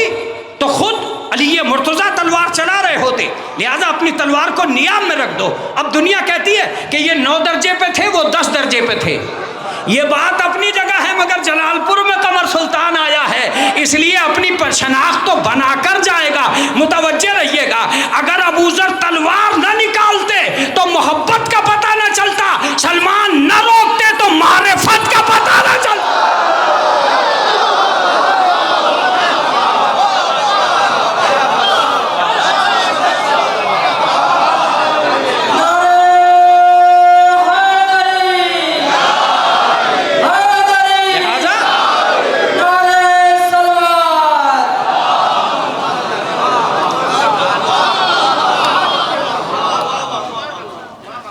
تو خود علی مرتضیٰ تلوار چلا رہے ہوتے، لہذا اپنی تلوار کو نیام میں رکھ دو۔ اب دنیا کہتی ہے کہ یہ 9 درجے پہ تھے، وہ 10 درجے پہ تھے۔ یہ بات اپنی جگہ ہے، مگر جلال پور میں قمر سلطان آیا ہے، اس لیے اپنی شناخت تو بنا کر جائے گا۔ متوجہ رہیے گا، اگر ابو ذر تلوار نہ نکالتے تو محبت کا پتہ نہ چلتا، سلمان نہ روکتے تو معرفت کا پتہ نہ چلتا۔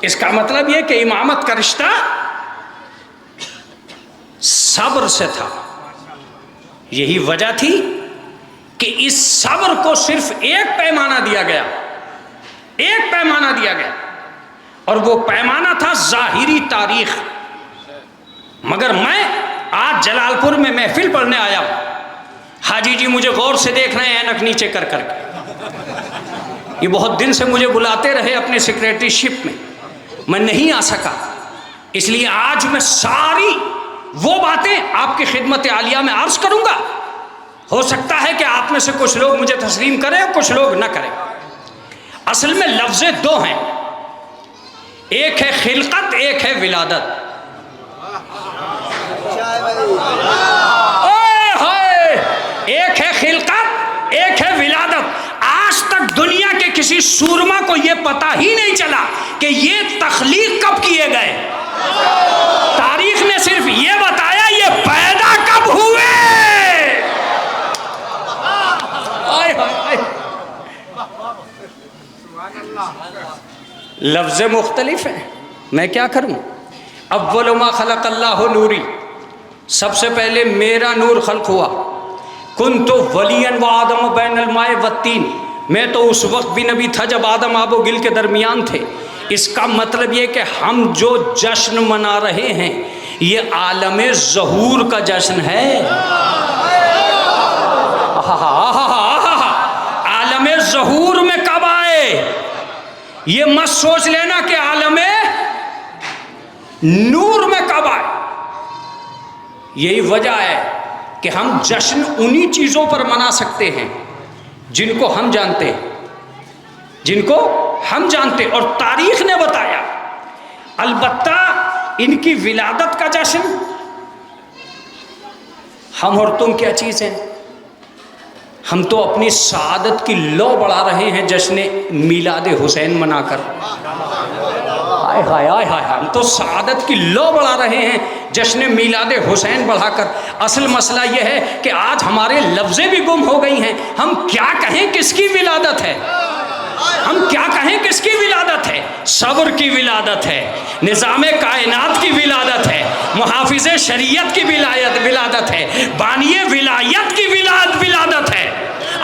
اس کا مطلب یہ کہ امامت کا رشتہ صبر سے تھا۔ یہی وجہ تھی کہ اس صبر کو صرف ایک پیمانہ دیا گیا، ایک پیمانہ دیا گیا، اور وہ پیمانہ تھا ظاہری تاریخ۔ مگر میں آج جلال پور میں محفل پڑھنے آیا ہوں، حاجی جی مجھے غور سے دیکھ رہے ہیں اینک نیچے کر کر کے۔ یہ بہت دن سے مجھے بلاتے رہے اپنے سیکریٹری شپ میں نہیں آ سکا، اس لیے آج میں ساری وہ باتیں آپ کی خدمت عالیہ میں عرض کروں گا۔ ہو سکتا ہے کہ آپ میں سے کچھ لوگ مجھے تسلیم کریں اور کچھ لوگ نہ کریں۔ اصل میں لفظ دو ہیں، ایک ہے خلقت، ایک ہے ولادت۔ ایک ہے خلقت، ایک ہے ولادت۔ آج تک دنیا کے کسی سورما کو یہ پتہ ہی نہیں چلا کہ یہ تخلیق کب کیے گئے۔ تاریخ نے صرف یہ بتایا یہ پیدا کب ہوئے۔ لفظ مختلف ہیں، میں کیا کروں؟ اول ما خلق اللہ نوری، سب سے پہلے میرا نور خلق ہوا۔ کنت ولیا وآدم بین الماء والطین، میں تو اس وقت بھی نبی تھا جب آدم آب و گل کے درمیان تھے۔ اس کا مطلب یہ کہ ہم جو جشن منا رہے ہیں یہ عالم ظہور کا جشن ہے۔ عالم ظہور میں کب آئے؟ یہ مت سوچ لینا کہ عالم نور میں کب آئے۔ یہی وجہ ہے کہ ہم جشن انہی چیزوں پر منا سکتے ہیں جن کو ہم جانتے ہیں، جن کو ہم جانتے، اور تاریخ نے بتایا۔ البتہ ان کی ولادت کا جشن ہم اور تم کیا چیز ہیں؟ ہم تو اپنی سعادت کی لو بڑھا رہے ہیں جشن میلاد حسین منا کر۔ آئے ہائے آئے ہائے، ہم تو سعادت کی لو بڑھا رہے ہیں جشن میلاد حسین بڑھا کر۔ اصل مسئلہ یہ ہے کہ آج ہمارے لفظیں بھی گم ہو گئی ہیں، ہم کیا کہیں کس کی ولادت ہے، ہم کیا کہیں کس کی ولادت ہے؟ صبر کی ولادت ہے، نظام کائنات کی ولادت ہے، محافظ شریعت کی ولادت ہے، بانی ولایت کی ولادت ہے۔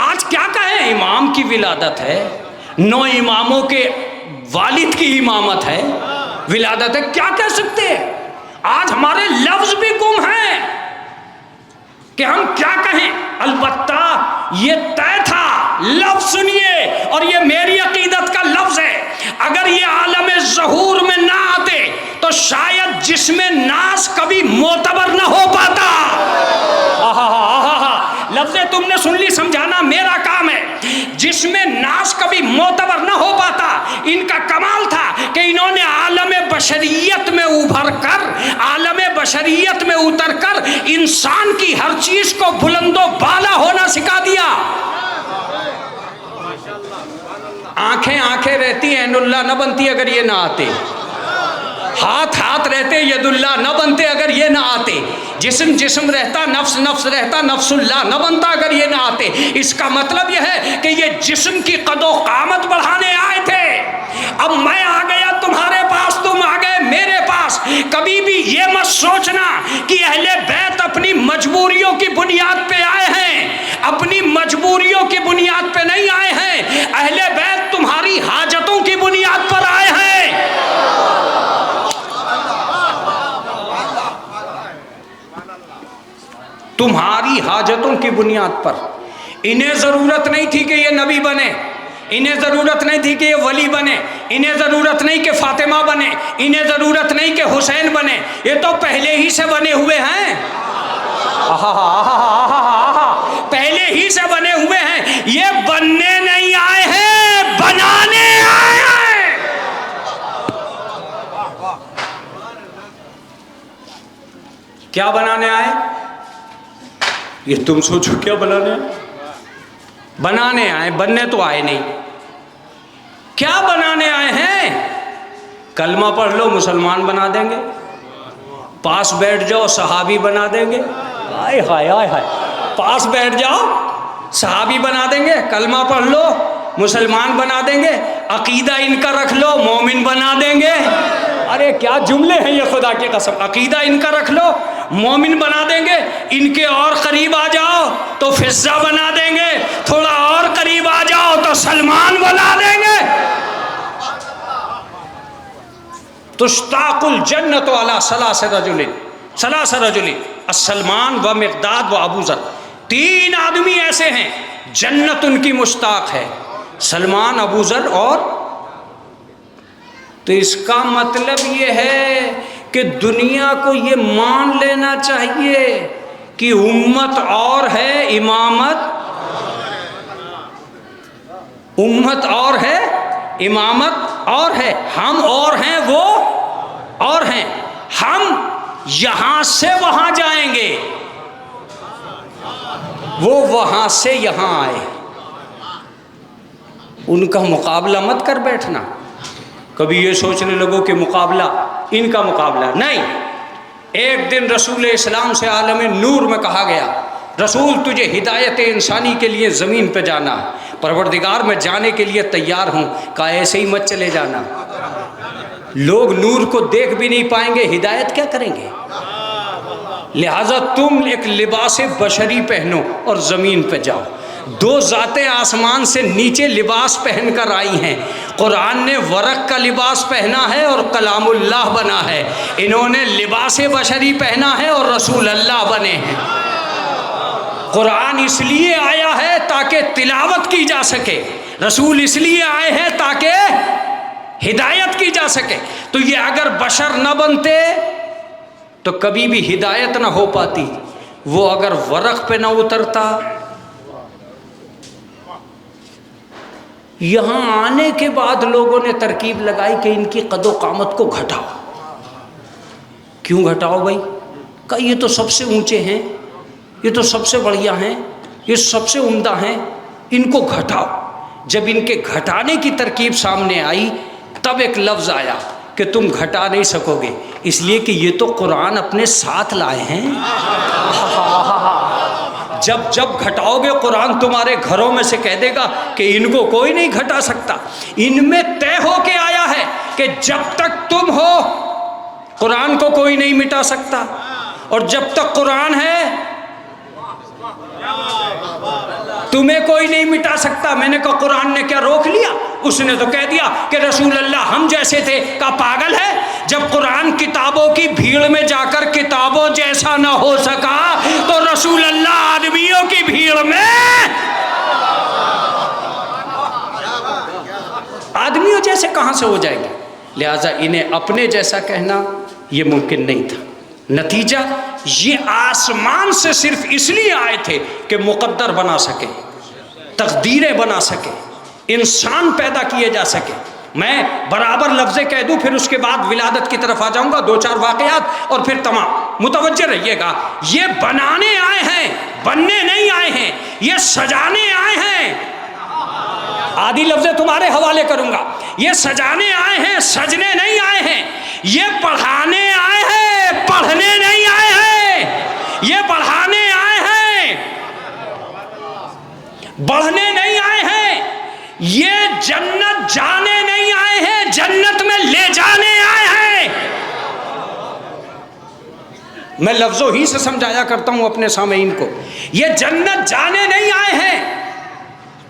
آج کیا کہیں؟ امام کی ولادت ہے، 9 اماموں کے والد کی امامت ہے، ولادت ہے، کیا کہہ سکتے ہیں؟ آج ہمارے لفظ بھی گم ہیں کہ ہم کیا کہیں۔ البتہ یہ طے تھا، لفظ سنیے، اور یہ میری عقیدت کا لفظ ہے، اگر یہ عالم ظہور میں نہ آتے تو شاید جسم ناس کبھی معتبر نہ ہو پاتا۔ لفظ تم نے سن لی، سمجھانا میرا کام ہے۔ جسم ناس کبھی معتبر نہ ہو پاتا۔ ان کا کمال تھا کہ انہوں نے عالم بشریت میں ابھر کر، عالم بشریت میں اتر کر انسان کی ہر چیز کو بلند و بالا ہونا سکھا دیا۔ آنکھیں آنکھیں رہتی عین اللہ نہ بنتی اگر یہ نہ آتے، ہاتھ ہاتھ رہتے ید اللہ نہ بنتے اگر یہ نہ آتے، جسم جسم رہتا، نفس نفس رہتا، نفس اللہ نہ بنتا اگر یہ نہ آتے۔ اس کا مطلب یہ ہے کہ یہ جسم کی قد و قامت بڑھانے آئے تھے۔ اب میں آ گیا تمہارے پاس، تم آ گئے میرے پاس۔ کبھی بھی یہ مت سوچنا کہ اہل بیت اپنی مجبوریوں کی بنیاد پہ آئے ہیں، اپنی مجبوریوں کی بنیاد پہ نہیں آئے ہیں، اہل بیت تمہاری حاجتوں کی بنیاد پر آئے ہیں۔ تمہاری حاجتوں کی بنیاد پر۔ انہیں ضرورت نہیں تھی کہ یہ نبی بنے، انہیں ضرورت نہیں تھی کہ یہ ولی بنے، انہیں ضرورت نہیں کہ فاطمہ بنے، انہیں ضرورت نہیں کہ حسین بنے، یہ تو پہلے ہی سے بنے ہوئے ہیں، پہلے ہی سے بنے ہوئے ہیں۔ یہ بننے نہیں آئے ہیں، بنانے آئے ہیں۔ کیا بنانے آئے؟ یہ تم سوچو کیا بنانے آئے؟ بنانے آئے، بننے تو آئے نہیں۔ کیا بنانے آئے ہیں؟ کلمہ پڑھ لو مسلمان بنا دیں گے، پاس بیٹھ جاؤ صحابی بنا دیں گے، آئے ہائے آئے ہائے، پاس بیٹھ جاؤ صحابی بنا دیں گے، کلمہ پڑھ لو مسلمان بنا دیں گے، عقیدہ ان کا رکھ لو مومن بنا دیں گے۔ ارے کیا جملے ہیں یہ، خدا کی قسم! عقیدہ ان کا رکھ لو مومن بنا دیں گے، ان کے اور قریب آ جاؤ تو فضہ بنا دیں گے، تھوڑا اور قریب آ جاؤ تو سلمان بنا دیں گے۔ تشتاق الجنت علی ثلاث رجل السلمان و مقداد و ابو ذر، 3 آدمی ایسے ہیں جنت ان کی مشتاق ہے، سلمان، ابو ذر اور۔ تو اس کا مطلب یہ ہے کہ دنیا کو یہ مان لینا چاہیے کہ امت اور ہے، امت اور ہے، امامت اور ہے، ہم اور ہیں، وہ اور ہیں، ہم یہاں سے وہاں جائیں گے، وہ وہاں سے یہاں آئے۔ ان کا مقابلہ مت کر بیٹھنا، کبھی یہ سوچنے لگو کہ مقابلہ ان کا مقابلہ نہیں۔ ایک دن رسول اسلام سے عالم نور میں کہا گیا، رسول تجھے ہدایت انسانی کے لیے زمین پہ جانا، پروردگار میں جانے کے لیے تیار ہوں۔ کہا ایسے ہی مت چلے جانا، لوگ نور کو دیکھ بھی نہیں پائیں گے، ہدایت کیا کریں گے؟ لہٰذا تم ایک لباس بشری پہنو اور زمین پہ جاؤ۔ 2 ذاتیں آسمان سے نیچے لباس پہن کر آئی ہیں، قرآن نے ورق کا لباس پہنا ہے اور کلام اللہ بنا ہے، انہوں نے لباس بشری پہنا ہے اور رسول اللہ بنے ہیں۔ قرآن اس لیے آیا ہے تاکہ تلاوت کی جا سکے، رسول اس لیے آئے ہیں تاکہ ہدایت کی جا سکے۔ تو یہ اگر بشر نہ بنتے تو کبھی بھی ہدایت نہ ہو پاتی، وہ اگر ورق پہ نہ اترتا۔ یہاں آنے کے بعد لوگوں نے ترکیب لگائی کہ ان کی قد و قامت کو گھٹاؤ۔ کیوں گھٹاؤ بھائی؟ کہ یہ تو سب سے اونچے ہیں، یہ تو سب سے بڑھیا ہیں، یہ سب سے عمدہ ہیں، ان کو گھٹاؤ۔ جب ان کے گھٹانے کی ترکیب سامنے آئی تب ایک لفظ آیا، کہ تم گھٹا نہیں سکو گے، اس لیے کہ یہ تو قرآن اپنے ساتھ لائے ہیں۔ جب جب گھٹاؤ گے قرآن تمہارے گھروں میں سے کہہ دے گا کہ ان کو کوئی نہیں گھٹا سکتا۔ ان میں طے ہو کے آیا ہے کہ جب تک تم ہو قرآن کو کوئی نہیں مٹا سکتا، اور جب تک قرآن ہے تمہیں کوئی نہیں مٹا سکتا۔ میں نے کہا قرآن نے کیا روک لیا؟ اس نے تو کہہ دیا کہ رسول اللہ ہم جیسے تھے۔ کہا پاگل ہے، جب قرآن کتابوں کی بھیڑ میں جا کر کتابوں جیسا نہ ہو سکا تو رسول اللہ آدمیوں کی بھیڑ میں آدمیوں جیسے کہاں سے ہو جائیں گے؟ لہٰذا انہیں اپنے جیسا کہنا یہ ممکن نہیں تھا۔ نتیجہ یہ آسمان سے صرف اس لیے آئے تھے کہ مقدر بنا سکے، تقدیریں بنا سکے، انسان پیدا کیے جا سکے۔ میں برابر لفظیں کہہ دوں پھر اس کے بعد ولادت کی طرف آ جاؤں گا، 2-4 واقعات اور پھر تمام۔ متوجہ رہیے گا، یہ بنانے آئے ہیں، بننے نہیں آئے ہیں، یہ سجانے آئے ہیں۔ آدھی لفظیں تمہارے حوالے کروں گا۔ یہ سجانے آئے ہیں، سجنے نہیں آئے ہیں۔ یہ پڑھانے آئے ہیں، پڑھنے نہیں آئے ہیں۔ یہ بڑھانے آئے ہیں، بڑھنے نہیں آئے ہیں۔ یہ جنت جانے نہیں آئے ہیں، جنت میں لے جانے آئے ہیں۔ میں لفظوں ہی سے سمجھایا کرتا ہوں اپنے سامعین کو۔ یہ جنت جانے نہیں آئے ہیں،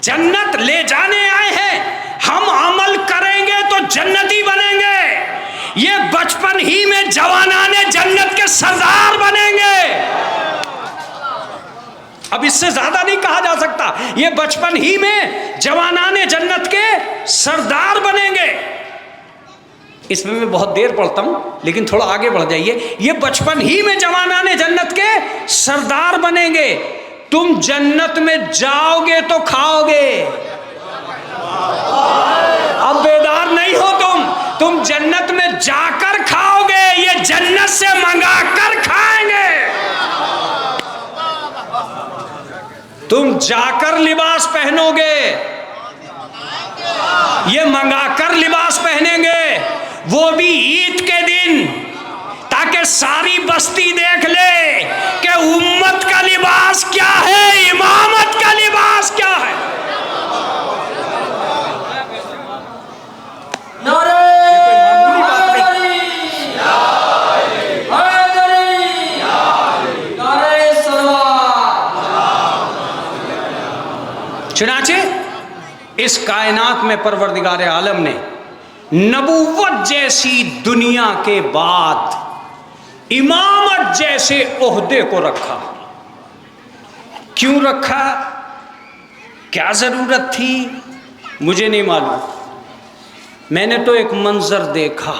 جنت لے جانے آئے ہیں۔ ہم عمل کریں گے تو جنتی بنیں گے۔ یہ بچپن ہی میں جوانان جنت کے سردار بنیں گے۔ اب اس سے زیادہ نہیں کہا جا سکتا۔ یہ بچپن ہی میں جوانان جنت کے سردار بنیں گے۔ اس میں میں بہت دیر پڑھتا ہوں لیکن تھوڑا آگے بڑھ جائیے۔ یہ بچپن ہی میں جوانان جنت کے سردار بنیں گے۔ تم جنت میں جاؤ گے تو کھاؤ گے۔ اب بیدار نہیں ہو تم جنت میں جا کر کھاؤ گے، یہ جنت سے منگا کر کھائیں گے۔ تم جا کر لباس پہنو گے، یہ منگا کر لباس پہنیں گے، وہ بھی عید کے دن، تاکہ ساری بستی دیکھ لے کہ امت کا لباس کیا ہے، امامت کا لباس کیا ہے۔ چنانچہ اس کائنات میں پروردگار عالم نے نبوت جیسی دنیا کے بعد امامت جیسے عہدے کو رکھا۔ کیوں رکھا؟ کیا ضرورت تھی؟ مجھے نہیں معلوم۔ میں نے تو ایک منظر دیکھا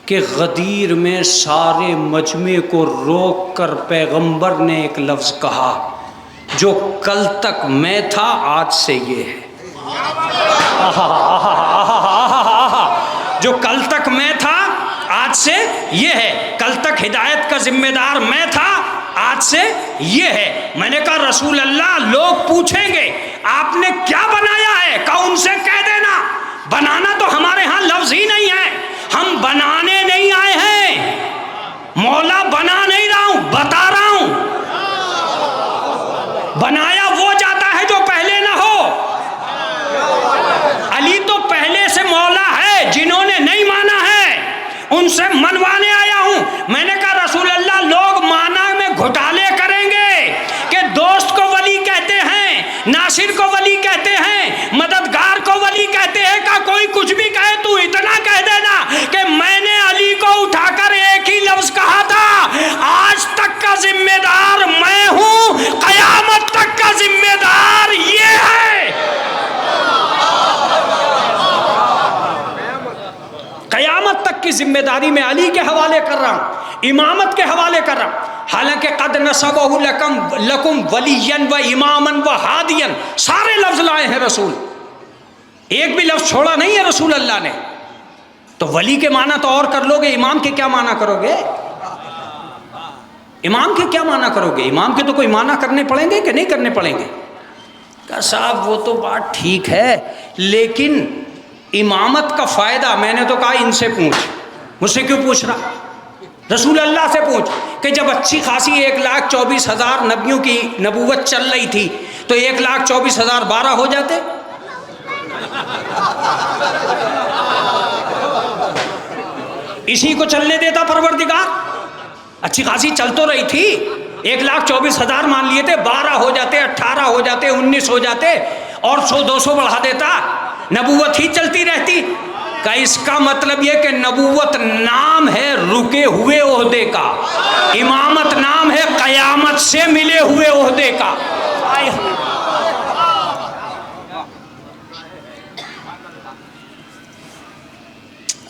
کہ غدیر میں سارے مجمع کو روک کر پیغمبر نے ایک لفظ کہا، جو کل تک میں تھا آج سے یہ ہے۔ جو کل تک میں تھا آج سے یہ ہے۔ کل تک ہدایت کا ذمہ دار میں تھا، آج سے یہ ہے۔ میں نے کہا رسول اللہ لوگ پوچھیں گے آپ نے کیا بنایا ہے؟ کہا ان سے کہہ دینا بنانا تو ہمارے ہاں لفظ ہی نہیں ہے، ہم بنانے نہیں آئے ہیں۔ مولا بنا نہیں رہا ہوں، بتا رہا ہوں۔ بنایا وہ جاتا ہے جو پہلے نہ ہو۔ علی تو پہلے سے مولا ہے، جنہوں نے نہیں مانا ہے ان سے منوانے آیا ہوں۔ میں نے کہا رسول اللہ لوگ مانا میں گھٹالے کریں گے کہ دوست کو ولی کہتے ہیں، ناصر کو ولی کہتے ہیں، مددگار کو ولی کہتے ہیں۔ کہ کوئی کچھ بھی کہے تو اتنا کہہ دینا کہ میں نے علی کو اٹھا کر ایک ہی لفظ کہا تھا، آج تک کا ذمہ دار میں ہوں، قیامت تک کا ذمہ دار یہ ہے۔ قیامت تک کی ذمہ داری میں علی کے حوالے کر رہا ہوں، امامت کے حوالے کر رہا ہوں۔ حالانکہ قد نصبہ لکم ولیا و اماما و ہادیا، سارے لفظ لائے ہیں رسول، ایک بھی لفظ چھوڑا نہیں ہے رسول اللہ نے۔ تو ولی کے معنی تو اور کر لو گے، امام کے کیا معنی کرو گے؟ امام کے کیا معنی کرو گے؟ امام کے تو کوئی معنی کرنے پڑیں گے کہ نہیں کرنے پڑیں گے؟ کہا صاحب وہ تو بات ٹھیک ہے، لیکن امامت کا فائدہ، میں نے تو کہا ان سے پوچھ، مجھ سے کیوں پوچھ رہا؟ رسول اللہ سے پوچھ کہ جب اچھی خاصی 1,24,000 نبیوں کی نبوت چل رہی تھی تو 1,24,000 12 ہو جاتے؟ اسی کو چلنے دیتا پروردگار؟ اچھی خاصی چل تو رہی تھی، 1,24,000 مان لیے تھے، 12 ہو جاتے، 18 ہو جاتے، 19 ہو جاتے، اور 100-200 بڑھا دیتا، نبوت ہی چلتی رہتی۔ کہ اس کا مطلب یہ کہ نبوت نام ہے رکے ہوئے عہدے کا، امامت نام ہے قیامت سے ملے ہوئے عہدے کا۔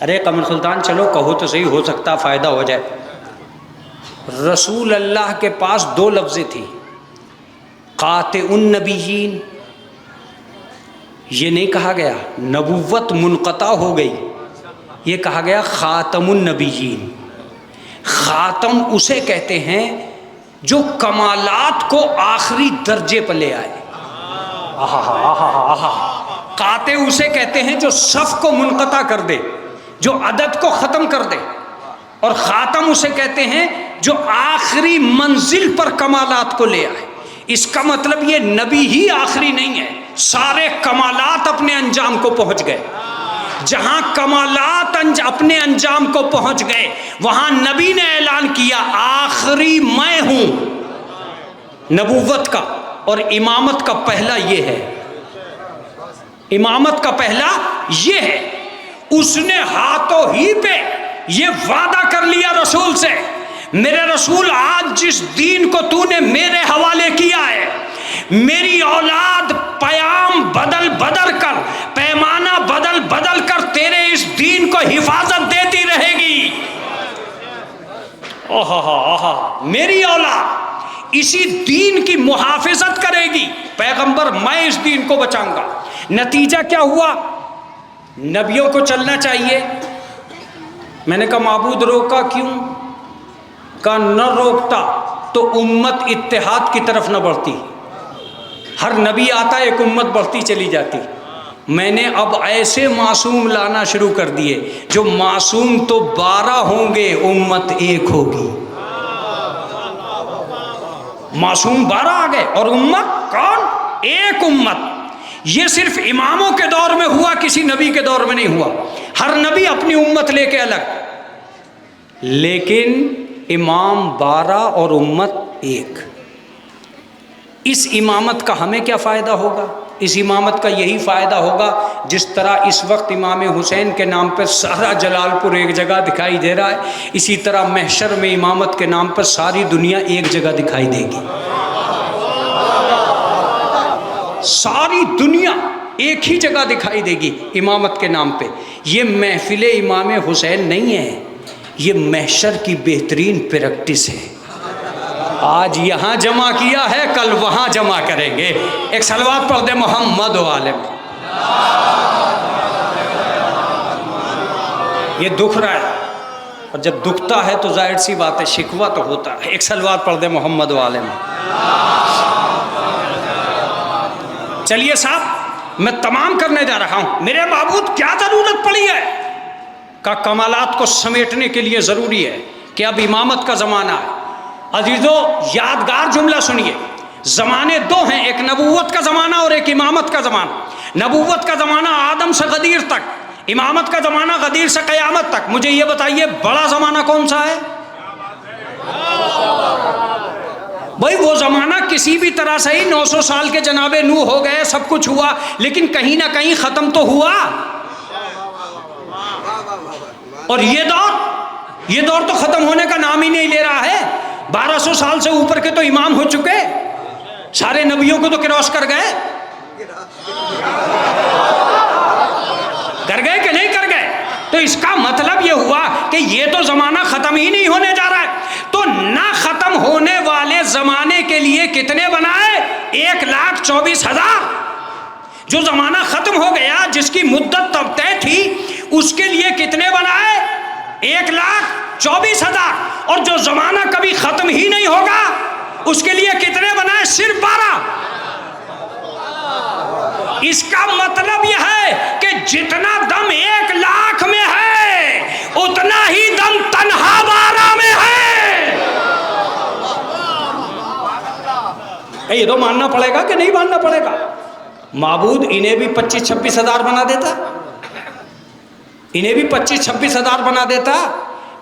ارے قمر سلطان چلو کہو تو صحیح، ہو سکتا فائدہ ہو جائے۔ رسول اللہ کے پاس 2 لفظیں تھی، قاطع النبیین، یہ نہیں کہا گیا نبوت منقطع ہو گئی، یہ کہا گیا خاتم النبیین۔ خاتم اسے کہتے ہیں جو کمالات کو آخری درجے پر لے آئے۔ قاطع اسے کہتے ہیں جو صف کو منقطع کر دے، جو عدد کو ختم کر دے، اور خاتم اسے کہتے ہیں جو آخری منزل پر کمالات کو لے آئے۔ اس کا مطلب یہ نبی ہی آخری نہیں ہے، سارے کمالات اپنے انجام کو پہنچ گئے۔ جہاں کمالات اپنے انجام کو پہنچ گئے وہاں نبی نے اعلان کیا آخری میں ہوں۔ نبوت کا اور امامت کا پہلا یہ ہے، امامت کا پہلا یہ ہے، اس نے ہاتھوں ہی پہ یہ وعدہ کر لیا رسول سے، میرے رسول آج جس دین کو تو نے میرے حوالے کیا ہے، میری اولاد پیام بدل بدل کر، پیمانہ بدل بدل کر تیرے اس دین کو حفاظت دیتی رہے گی۔ میری اولاد اسی دین کی محافظت کرے گی، پیغمبر میں اس دین کو بچاؤں گا۔ نتیجہ کیا ہوا؟ نبیوں کو چلنا چاہیے۔ میں نے کہا معبود روکا کیوں؟ کہا نہ روکتا تو امت اتحاد کی طرف نہ بڑھتی، ہر نبی آتا ایک امت بڑھتی چلی جاتی۔ میں نے اب ایسے معصوم لانا شروع کر دیے جو معصوم تو 12 ہوں گے، امت ایک ہوگی۔ معصوم 12 آ گئے اور امت کون؟ ایک امت۔ یہ صرف اماموں کے دور میں ہوا، کسی نبی کے دور میں نہیں ہوا۔ ہر نبی اپنی امت لے کے الگ، لیکن امام 12 اور امت ایک۔ اس امامت کا ہمیں کیا فائدہ ہوگا؟ اس امامت کا یہی فائدہ ہوگا جس طرح اس وقت امام حسین کے نام پر سارا جلال پور ایک جگہ دکھائی دے رہا ہے، اسی طرح محشر میں امامت کے نام پر ساری دنیا ایک جگہ دکھائی دے گی۔ ساری دنیا ایک ہی جگہ دکھائی دے گی امامت کے نام پہ۔ یہ محفل امام حسین نہیں ہے، یہ محشر کی بہترین پریکٹس ہے۔ آج یہاں جمع کیا ہے، کل وہاں جمع کریں گے۔ ایک صلوات پڑھ دے محمد و آل محمد۔ یہ دکھ رہا ہے، اور جب دکھتا ہے تو ظاہر سی بات ہے شکوہ تو ہوتا ہے۔ ایک صلوات پڑھ دے محمد و آل محمد۔ چلیے صاحب میں تمام کرنے جا رہا ہوں۔ میرے معبود کیا ضرورت پڑی ہے؟ کہ کمالات کو سمیٹنے کے لیے ضروری ہے کہ اب امامت کا زمانہ ہے۔ عزیزو یادگار جملہ سنیے، زمانے 2 ہیں، ایک نبوت کا زمانہ اور ایک امامت کا زمانہ۔ نبوت کا زمانہ آدم سے غدیر تک، امامت کا زمانہ غدیر سے قیامت تک۔ مجھے یہ بتائیے بڑا زمانہ کون سا ہے؟ بھائی وہ زمانہ کسی بھی طرح سے ہی 900 سال کے جناب نوح ہو گئے، سب کچھ ہوا، لیکن کہیں نہ کہیں ختم تو ہوا۔ اور یہ دور تو ختم ہونے کا نام ہی نہیں لے رہا ہے۔ 1200 سال سے اوپر کے تو امام ہو چکے، سارے نبیوں کو تو کراس کر گئے کہ نہیں کر گئے؟ تو اس کا مطلب یہ ہوا کہ یہ تو زمانہ ختم ہی نہیں ہونے جا رہا ہے۔ تو نہ ختم ہونے والے زمانے کے لیے کتنے بنائے؟ 1,24,000۔ جو زمانہ ختم ہو گیا، جس کی مدت تب طے تھی، اس کے لیے کتنے بنائے؟ 1,24,000۔ اور جو زمانہ کبھی ختم ہی نہیں ہوگا اس کے لیے کتنے بنائے؟ صرف 12۔ اس کا مطلب یہ ہے کہ جتنا دم 1,00,000 میں ہے اتنا ہی دم تنہا 12 میں ہے۔ یہ تو ماننا پڑے گا کہ نہیں ماننا پڑے گا؟ معبود انہیں بھی 25-26 ہزار بنا دیتا، انہیں بھی 25-26 ہزار بنا دیتا۔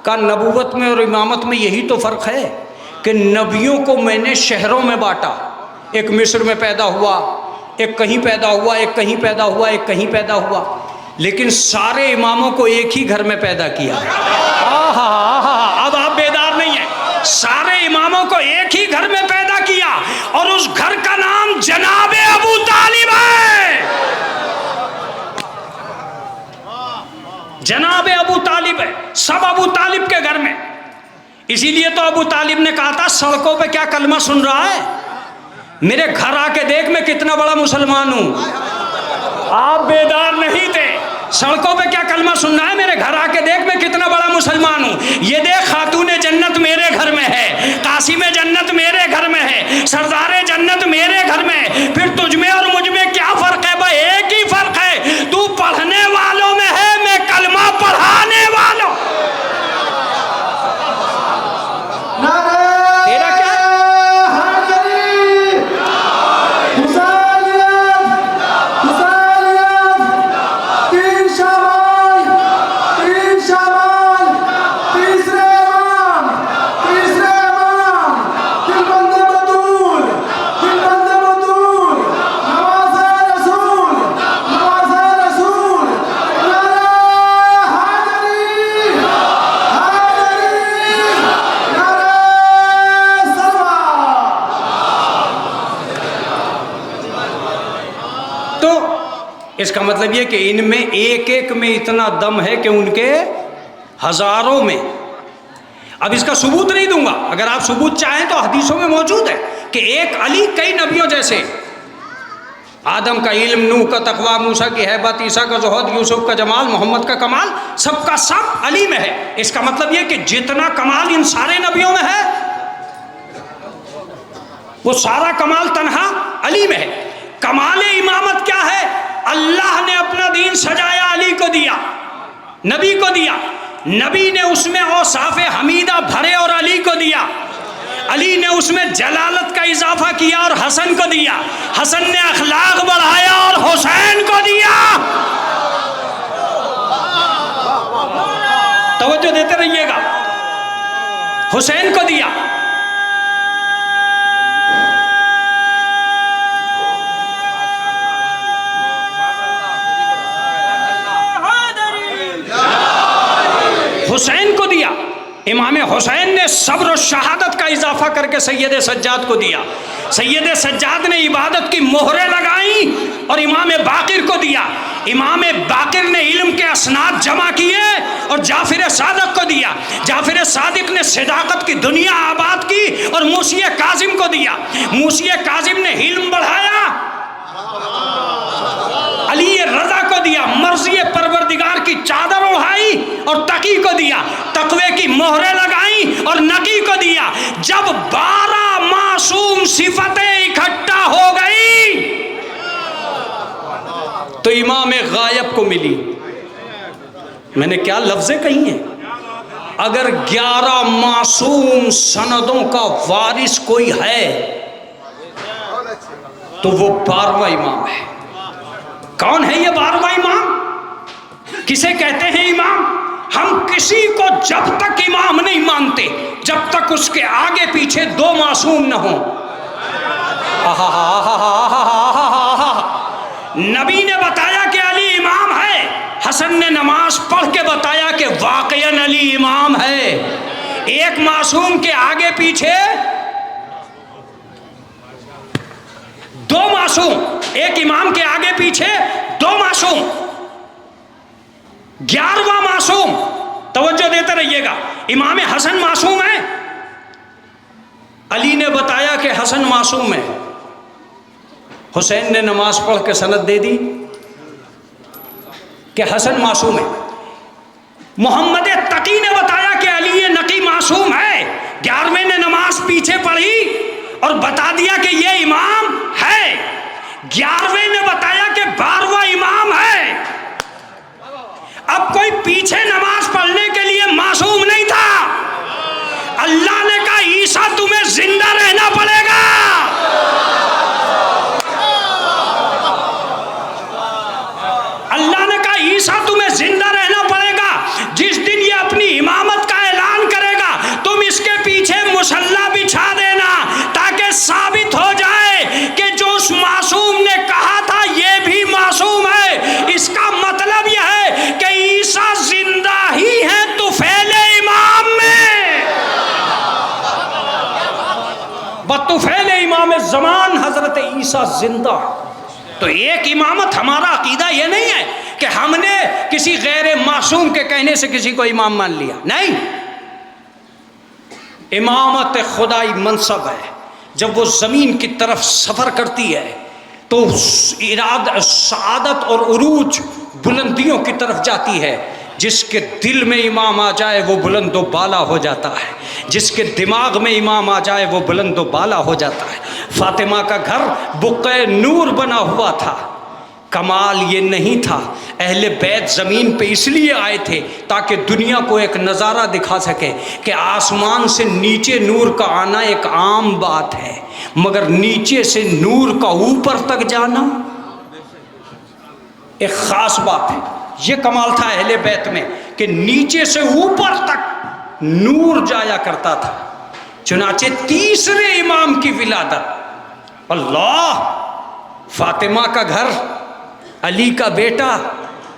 کہ نبوت میں اور امامت میں یہی تو فرق ہے کہ نبیوں کو میں نے شہروں میں بانٹا، ایک مصر میں پیدا ہوا، ایک کہیں پیدا ہوا، ایک کہیں پیدا ہوا، ایک کہیں پیدا ہوا، لیکن سارے اماموں کو ایک ہی گھر میں پیدا کیا۔ اب آپ بیدار نہیں ہیں۔ سارے اماموں کو ایک ہی گھر میں پیدا کیا اور اس گھر کا نام جناب ابو طالب ہے۔ جناب ابو طالب ہے، سب ابو طالب کے گھر میں۔ اسی لیے تو ابو طالب نے کہا تھا سڑکوں پہ کیا کلمہ سن رہا ہے، میرے گھر آ کے دیکھ میں کتنا بڑا مسلمان ہوں۔ آپ بیدار نہیں تھے۔ سڑکوں پہ کیا کلمہ سننا ہے، میرے گھر آ کے دیکھ میں کتنا بڑا مسلمان ہوں۔ یہ دیکھ خاتون جنت میرے گھر میں ہے، قاسم جنت میرے گھر میں ہے، سردار جنت میرے گھر میں ہے، پھر تجھ میں اور مجھ میں کیا فرق ہے؟ بھائی ایک ہی فرق ہے، تو پڑھنے والوں میں ہے، میں کلمہ پڑھانے والوں۔ تیرا کیا اس کا مطلب یہ کہ ان میں ایک ایک میں اتنا دم ہے کہ ان کے ہزاروں میں۔ اب اس کا ثبوت نہیں دوں گا، اگر آپ ثبوت چاہیں تو حدیثوں میں موجود ہے کہ ایک علی کئی نبیوں جیسے، آدم کا علم، نوح کا تقویٰ، موسیٰ کی ہیبت، عیسیٰ کا زہد، یوسف کا جمال، محمد کا کمال، سب کا سب علی میں ہے۔ اس کا مطلب یہ کہ جتنا کمال ان سارے نبیوں میں ہے وہ سارا کمال تنہا علی میں ہے۔ کمال امامت کیا ہے؟ اللہ نے اپنا دین سجایا، علی کو دیا، نبی کو دیا، نبی نے اس میں اوصاف حمیدہ بھرے اور علی کو دیا، علی نے اس میں جلالت کا اضافہ کیا اور حسن کو دیا، حسن نے اخلاق بڑھایا اور حسین کو دیا۔ توجہ دیتے رہیے گا، حسین کو دیا۔ حسین کو دیا، امام حسین نے صبر و شہادت کا اضافہ کر کے سید سجاد کو دیا، سید سجاد نے عبادت کی مہریں لگائیں اور امام باقر کو دیا، امام باقر نے علم کے اسناد جمع کیے اور جعفر صادق کو دیا، جعفر صادق نے صداقت کی دنیا آباد کی اور موسی کاظم کو دیا، موسی کاظم نے علم بڑھایا، علی رضا کو دیا، مرضی پروردگار کی چادر اڑائی اور تقی کو دیا، تقوی کی مہریں لگائیں اور نقی کو دیا۔ جب 12 معصوم صفتیں اکٹھا ہو گئی تو امام غائب کو ملی۔ میں نے کیا لفظیں کہی ہیں؟ اگر 11 معصوم سندوں کا وارث کوئی ہے تو وہ 12واں امام ہے۔ کون ہے یہ 12واں امام؟ کسے کہتے ہیں امام؟ ہم کسی کو جب تک امام نہیں مانتے جب تک اس کے آگے پیچھے 2 معصوم نہ ہوں۔ نبی نے بتایا کہ علی امام ہے، حسن نے نماز پڑھ کے بتایا کہ واقعاً علی امام ہے۔ ایک معصوم کے آگے پیچھے 2 معصوم، ایک امام کے آگے پیچھے 2 معصوم، 11واں معصوم۔ توجہ دیتے رہیے گا، امام حسن معصوم ہے، علی نے بتایا کہ حسن معصوم ہے، حسین نے نماز پڑھ کے سند دے دی کہ حسن معصوم ہے، محمد تقی نے بتایا کہ علی نقی معصوم ہے، 11ویں نے نماز پیچھے پڑھی اور بتا دیا کہ یہ امام ہے، 11ویں نے بتایا کہ 12واں امام ہے. اب کوئی پیچھے نماز پڑھنے کے لیے معصوم نہیں تھا. اللہ نے کہا عیسیٰ تمہیں زندہ رہنا پڑے گا. اللہ نے کہا عیسیٰ تمہیں زندہ رہنا پڑے گا. جس دن یہ اپنی امامت کا اعلان کرے گا تم اس کے پیچھے مصلی بچھا دینا تاکہ ثابت ہو جائے کہ جو اس معصوم نے کہا تھا یہ بھی معصوم ہے. اس کا مطلب یہ ہے کہ عیسیٰ زندہ ہی ہے طفیل امام میں. بطفیل امام زمان حضرت عیسیٰ زندہ. تو ایک امامت ہمارا عقیدہ یہ نہیں ہے کہ ہم نے کسی غیر معصوم کے کہنے سے کسی کو امام مان لیا. نہیں، امامت خدائی منصب ہے. جب وہ زمین کی طرف سفر کرتی ہے تو سعادت اور عروج بلندیوں کی طرف جاتی ہے. جس کے دل میں امام آ جائے وہ بلند و بالا ہو جاتا ہے. جس کے دماغ میں امام آ جائے وہ بلند و بالا ہو جاتا ہے. فاطمہ کا گھر بقعہ نور بنا ہوا تھا. کمال یہ نہیں تھا. اہل بیت زمین پہ اس لیے آئے تھے تاکہ دنیا کو ایک نظارہ دکھا سکے کہ آسمان سے نیچے نور کا آنا ایک عام بات ہے، مگر نیچے سے نور کا اوپر تک جانا ایک خاص بات ہے. یہ کمال تھا اہل بیت میں کہ نیچے سے اوپر تک نور جایا کرتا تھا. چنانچہ تیسرے امام کی ولادت، اللہ، فاطمہ کا گھر، علی کا بیٹا،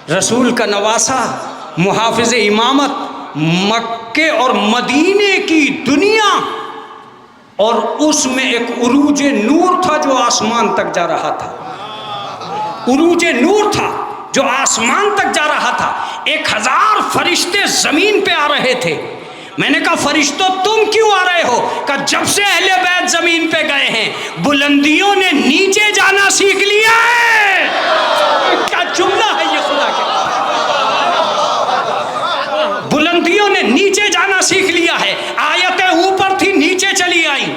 رسول کا نواسا، محافظ امامت، مکے اور مدینے کی دنیا، اور اس میں ایک عروج نور تھا جو آسمان تک جا رہا تھا. عروج نور تھا جو آسمان تک جا رہا تھا. 1000 فرشتے زمین پہ آ رہے تھے. میں نے کہا فرشتوں تم کیوں آ رہے ہو؟ کہ جب سے اہل بیت زمین پہ گئے ہیں بلندیوں نے نیچے جانا سیکھ لیا ہے. کیا جملہ ہے یہ خدا کے! بلندیوں نے نیچے جانا سیکھ لیا ہے. آیتیں اوپر تھی نیچے چلی آئیں،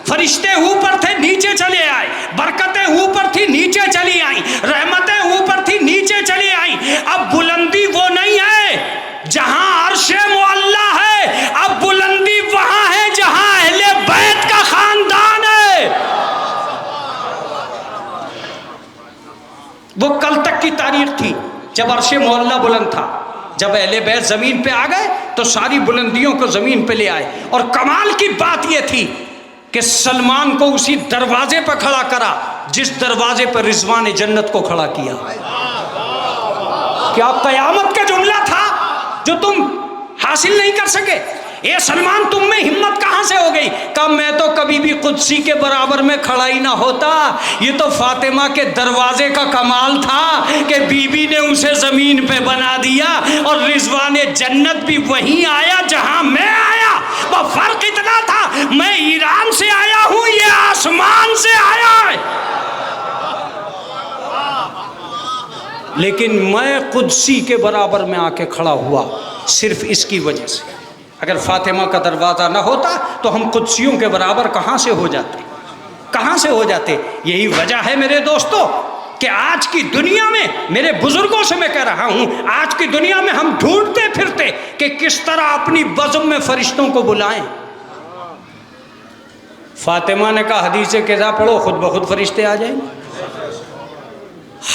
فرشتے اوپر تھے نیچے چلے آئے، برکتیں اوپر تھی نیچے چلی آئیں، رحمتیں اوپر تھی نیچے چلی آئیں. اب بلندی وہ نہیں ہے جہاں عرش معلیٰ ہے، اب بلندی وہاں ہے جہاں اہل بیت کا خاندان ہے. وہ کل تک کی تاریخ تھی جب عرش معلیٰ بلند تھا. جب اہل بیت زمین پہ آ گئے تو ساری بلندیوں کو زمین پہ لے آئے. اور کمال کی بات یہ تھی کہ سلمان کو اسی دروازے پہ کھڑا کرا جس دروازے پر رضوان جنت کو کھڑا کیا. کیا قیامت کا جملہ تھا جو تم حاصل نہیں کر سکے؟ اے سلمان تم میں ہمت کہاں سے ہو گئی؟ کہ میں تو کبھی بھی قدسی کے برابر میں کھڑا ہی نہ ہوتا. یہ تو فاطمہ کے دروازے کا کمال تھا کہ بی بی نے اسے زمین پہ بنا دیا اور رضوان جنت بھی وہیں آیا جہاں میں آیا. وہ فرق اتنا تھا میں ایران سے آیا ہوں، یہ آسمان سے آیا ہے. لیکن میں قدسی کے برابر میں آ کے کھڑا ہوا صرف اس کی وجہ سے. اگر فاطمہ کا دروازہ نہ ہوتا تو ہم قدسیوں کے برابر کہاں سے ہو جاتے؟ کہاں سے ہو جاتے؟ یہی وجہ ہے میرے دوستو کہ آج کی دنیا میں، میرے بزرگوں سے میں کہہ رہا ہوں، آج کی دنیا میں ہم ڈھونڈتے پھرتے کہ کس طرح اپنی بزم میں فرشتوں کو بلائیں. فاطمہ نے کہا حدیث قضا پڑھو خود بخود فرشتے آ جائیں گے.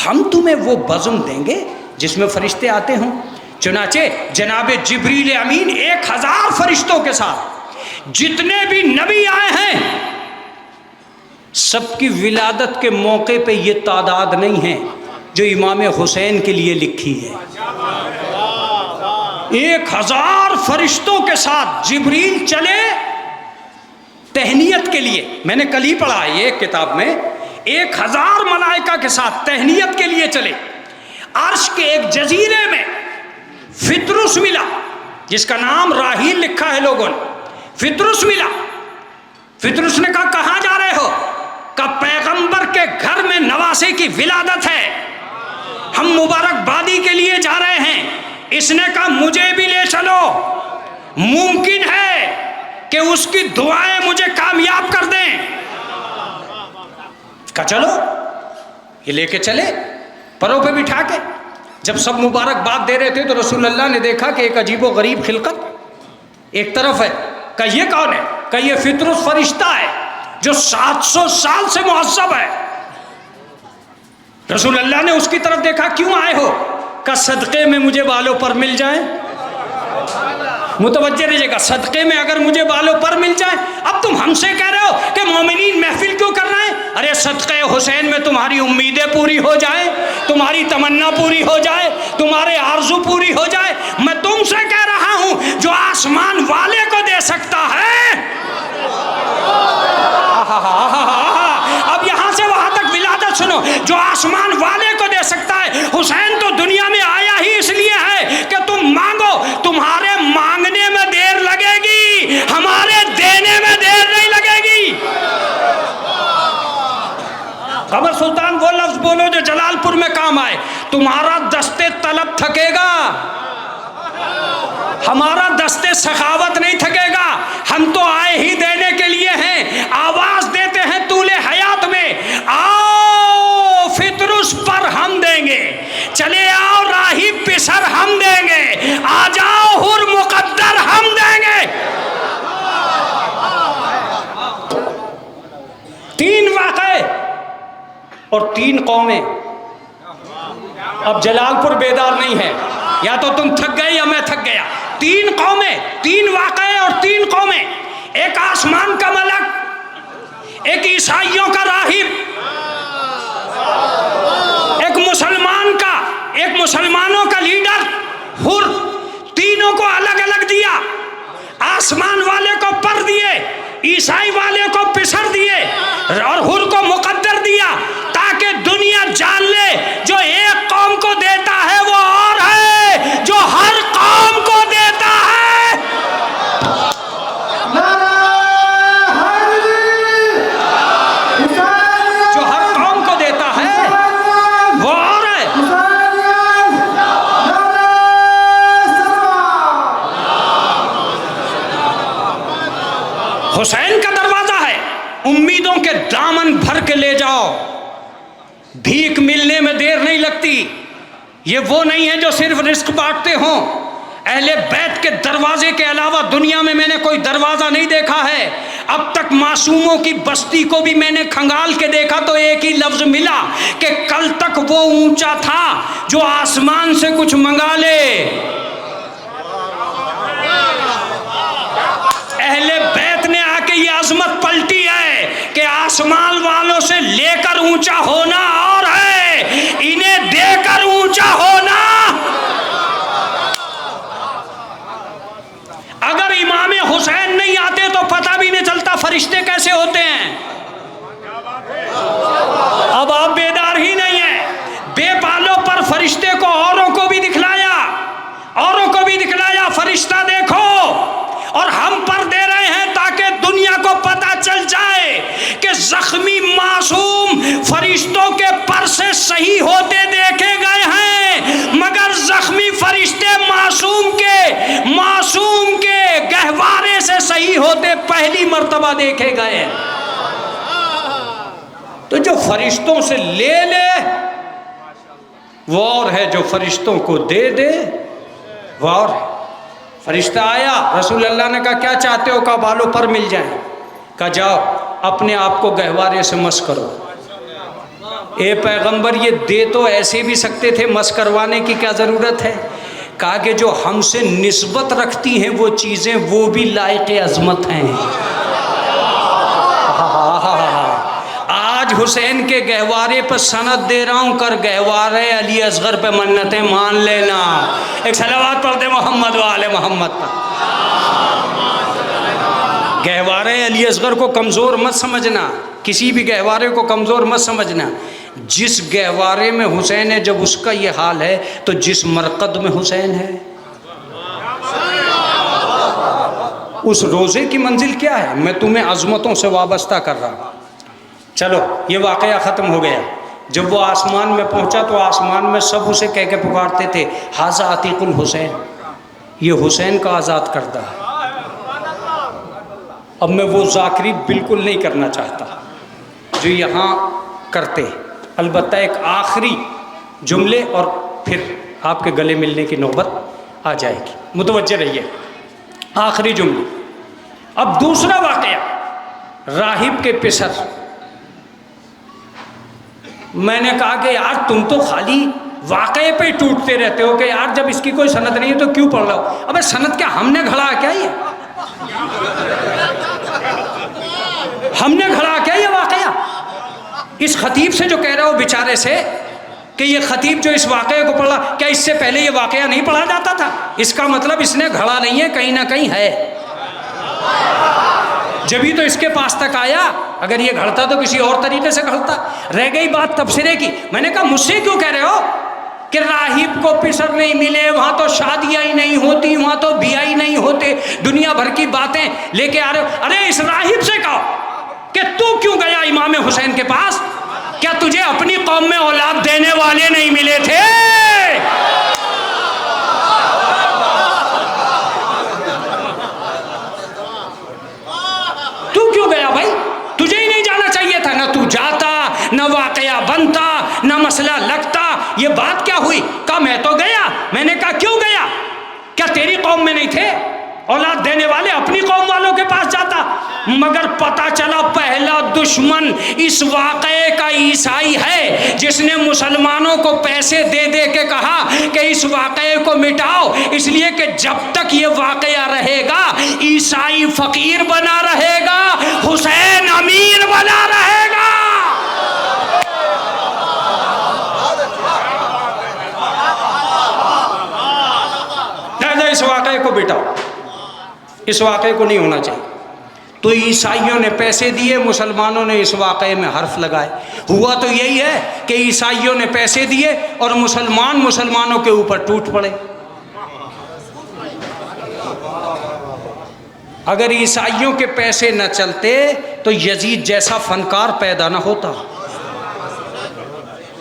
ہم تمہیں وہ بزم دیں گے جس میں فرشتے آتے ہوں. چنانچہ جناب جبریل امین 1000 فرشتوں کے ساتھ جتنے بھی نبی آئے ہیں سب کی ولادت کے موقع پہ یہ تعداد نہیں ہے جو امام حسین کے لیے لکھی ہے. 1000 فرشتوں کے ساتھ جبریل چلے تہنیت کے لیے. میں نے کل ہی پڑھا ہے ایک کتاب میں، 1000 ملائکہ کے ساتھ تہنیت کے لیے چلے. عرش کے ایک جزیرے میں فطرس ملا جس کا نام راہیل لکھا ہے لوگوں نے. فطرس ملا. فطرس نے کہا کہاں جا رہے ہو؟ کہ پیغمبر کے گھر میں نواسے کی ولادت ہے، ہم مبارکبادی کے لیے جا رہے ہیں. اس نے کہا مجھے بھی لے چلو، ممکن ہے کہ اس کی دعائیں مجھے کامیاب کر دیں. کہا چلو. یہ لے کے چلے. پروں پہ بٹھا کے جب سب مبارکباد دے رہے تھے تو رسول اللہ نے دیکھا کہ ایک عجیب و غریب خلقت ایک طرف ہے. کہ یہ کون ہے؟ کہ یہ فطرس فرشتہ ہے جو 700 سال سے معذب ہے. رسول اللہ نے اس کی طرف دیکھا، کیوں آئے ہو؟ کہ صدقے میں مجھے بالوں پر مل جائیں. متوجہ رہیے گا، صدقے میں اگر مجھے بالوں پر مل جائے. اب تم ہم سے کہہ رہے ہو کہ مومنین محفل کیوں کر رہے ہیں؟ ارے صدقے حسین میں تمہاری امیدیں پوری ہو جائیں، تمہاری تمنا پوری ہو جائے، تمہارے آرزو پوری ہو جائے. میں تم سے کہہ رہا ہوں جو آسمان والے کو دے سکتا ہے. اب یہاں سے وہاں تک ولادت سنو. جو آسمان والے کو دے سکتا ہے. حسین تو دنیا میں آیا ہی اس لیے ہے کہ تم مانگو. تمہارے مانگنے میں دیر لگے گی، ہمارے دینے میں دیر نہیں لگے گی. خبر سلطان وہ لفظ بولو جو جلال پور میں کام آئے. تمہارا دستے طلب تھکے گا، ہمارا دستے سخاوت نہیں تھکے گا. ہم تو آئے ہی دینے کے لیے ہیں. آواز دیتے ہیں طول حیات میں، آؤ فطرس پر ہم دیں گے، چلے آؤ راہی پسر ہم دیں گے، آ جاؤ حر مقدر ہم دیں گے. 3 واقعے اور 3 قومیں. اب جلال پور بیدار نہیں ہے، یا تو تم تھک گئے یا میں تھک گیا. 3 قومیں، 3 واقعے اور 3 قومیں. ایک آسمان کا ملک، ایک عیسائیوں کا راہب، ایک مسلمانوں کا لیڈر حر. تینوں کو الگ الگ دیا. آسمان والے کو پر دیے، عیسائی والے کو پسر دیے، اور حر کو مقدر دیا، تاکہ دنیا جان لے جو ایک قوم کو دیتا ہے وہ اور ہے جو ہر قوم کو دیتا ہے. جو ہر قوم کو دیتا ہے وہ اور ہے. حسین کا دروازہ ہے، امیدوں کے دامن بھر کے لے جاؤ. بھیک ملنے میں دیر نہیں لگتی. یہ وہ نہیں ہے جو صرف رزق بانٹتے ہوں. اہل بیت کے دروازے کے علاوہ دنیا میں نے کوئی دروازہ نہیں دیکھا ہے. اب تک معصوموں کی بستی کو بھی میں نے کھنگال کے دیکھا تو ایک ہی لفظ ملا کہ کل تک وہ اونچا تھا جو آسمان سے کچھ منگا لے. اہل بیت نے آ کے یہ عظمت پلٹی ہے کہ آسمان والوں سے لے کر اونچا ہونا اور ہے، انہیں دے کر اونچا ہونا. اگر امام حسین نہیں آتے تو پتہ بھی نہیں چلتا فرشتے کیسے ہوتے ہیں. اب آپ بیدار ہی نہیں ہیں. بے بالوں پر فرشتے کو اوروں کو بھی دکھلایا، فرشتہ دیکھو، اور ہم پر دے رہے ہیں تاکہ دنیا کو پتہ چل جائے کہ زخمی معصوم فرشتوں کے پر سے صحیح ہوتے دیکھے گئے ہیں، مگر زخمی فرشتے معصوم کے گہوارے سے صحیح ہوتے پہلی مرتبہ دیکھے گئے ہیں. تو جو فرشتوں سے لے لے وہ اور ہے، جو فرشتوں کو دے دے وہ اور ہے. فرشتہ آیا، رسول اللہ نے کہا کیا چاہتے ہو؟ کہا بالوں پر مل جائیں. کہا جاؤ اپنے آپ کو گہوارے سے مس کرو. اے پیغمبر یہ دے تو ایسے بھی سکتے تھے، مس کروانے کی کیا ضرورت ہے؟ کہا کہ جو ہم سے نسبت رکھتی ہیں وہ چیزیں وہ بھی لائق عظمت ہیں. آج حسین کے گہوارے پر سند دے رہا ہوں، کر گہوارے علی اصغر پہ منتیں مان لینا. ایک صلوات پڑھ دے محمد و آل محمد پر. گہوارے علی اصغر کو کمزور مت سمجھنا، کسی بھی گہوارے کو کمزور مت سمجھنا. جس گہوارے میں حسین ہے جب اس کا یہ حال ہے تو جس مرقد میں حسین ہے اس روزے کی منزل کیا ہے؟ میں تمہیں عظمتوں سے وابستہ کر رہا ہوں. چلو یہ واقعہ ختم ہو گیا. جب وہ آسمان میں پہنچا تو آسمان میں سب اسے کہہ کے پکارتے تھے ھذا عتیق الحسین، یہ حسین کا آزاد کردہ ہے. اب میں وہ ذاکری بالکل نہیں کرنا چاہتا جو یہاں کرتے. البتہ ایک آخری جملے اور پھر آپ کے گلے ملنے کی نوبت آ جائے گی، متوجہ رہیے۔ آخری جملے۔ اب دوسرا واقعہ، راہب کے پسر۔ میں نے کہا کہ یار تم تو خالی واقعے پہ ٹوٹتے رہتے ہو کہ یار جب اس کی کوئی سند نہیں ہے تو کیوں پڑھ رہا ہو؟ ابے سند کیا ہم نے گھڑا کیا یہ؟ ہم نے گھڑا کیا یہ واقعہ؟ اس خطیب سے جو کہہ رہا ہو بیچارے سے کہ یہ خطیب جو اس واقعے کو پڑھا، کیا اس سے پہلے یہ واقعہ نہیں پڑھا جاتا تھا؟ اس کا مطلب اس نے گھڑا نہیں ہے، کہیں نہ کہیں ہے، جبھی تو اس کے پاس تک آیا۔ اگر یہ گھڑتا تو کسی اور طریقے سے گھڑتا۔ رہ گئی بات تبصرے کی، میں نے کہا مجھ سے کیوں کہہ رہے ہو کہ راہب کو پسر نہیں ملے، وہاں تو شادیاں ہی نہیں ہوتی، وہاں تو بیاہ ہی نہیں ہوتے، دنیا بھر کی باتیں لے کے آ رہے ہو؟ ارے اس راہب سے کہو کہ تو کیوں گیا امام حسین کے پاس؟ کیا تجھے اپنی قوم میں اولاد دینے والے نہیں ملے تھے؟ تو کیوں گیا بھائی؟ تجھے ہی نہیں جانا چاہیے تھا، نہ تو جاتا، نہ واقعہ بنتا، نہ مسئلہ لگتا۔ یہ بات کیا ہوئی؟ کہا میں تو گیا۔ میں نے کہا کیوں گیا؟ کیا تیری قوم میں نہیں تھے اولاد دینے والے؟ اپنی قوم والوں کے پاس جاتا۔ مگر پتہ چلا پہلا دشمن اس واقعے کا عیسائی ہے، جس نے مسلمانوں کو پیسے دے دے کے کہا کہ اس واقعے کو مٹاؤ، اس لیے کہ جب تک یہ واقعہ رہے گا عیسائی فقیر بنا رہے گا، حسین امیر بنا رہے گا۔ اس واقعے کو مٹاؤ، اس واقعے کو نہیں ہونا چاہیے۔ تو عیسائیوں نے پیسے دیے، مسلمانوں نے اس واقعے میں حرف لگائے۔ ہوا تو یہی ہے کہ عیسائیوں نے پیسے دیے اور مسلمانوں کے اوپر ٹوٹ پڑے۔ اگر عیسائیوں کے پیسے نہ چلتے تو یزید جیسا فنکار پیدا نہ ہوتا۔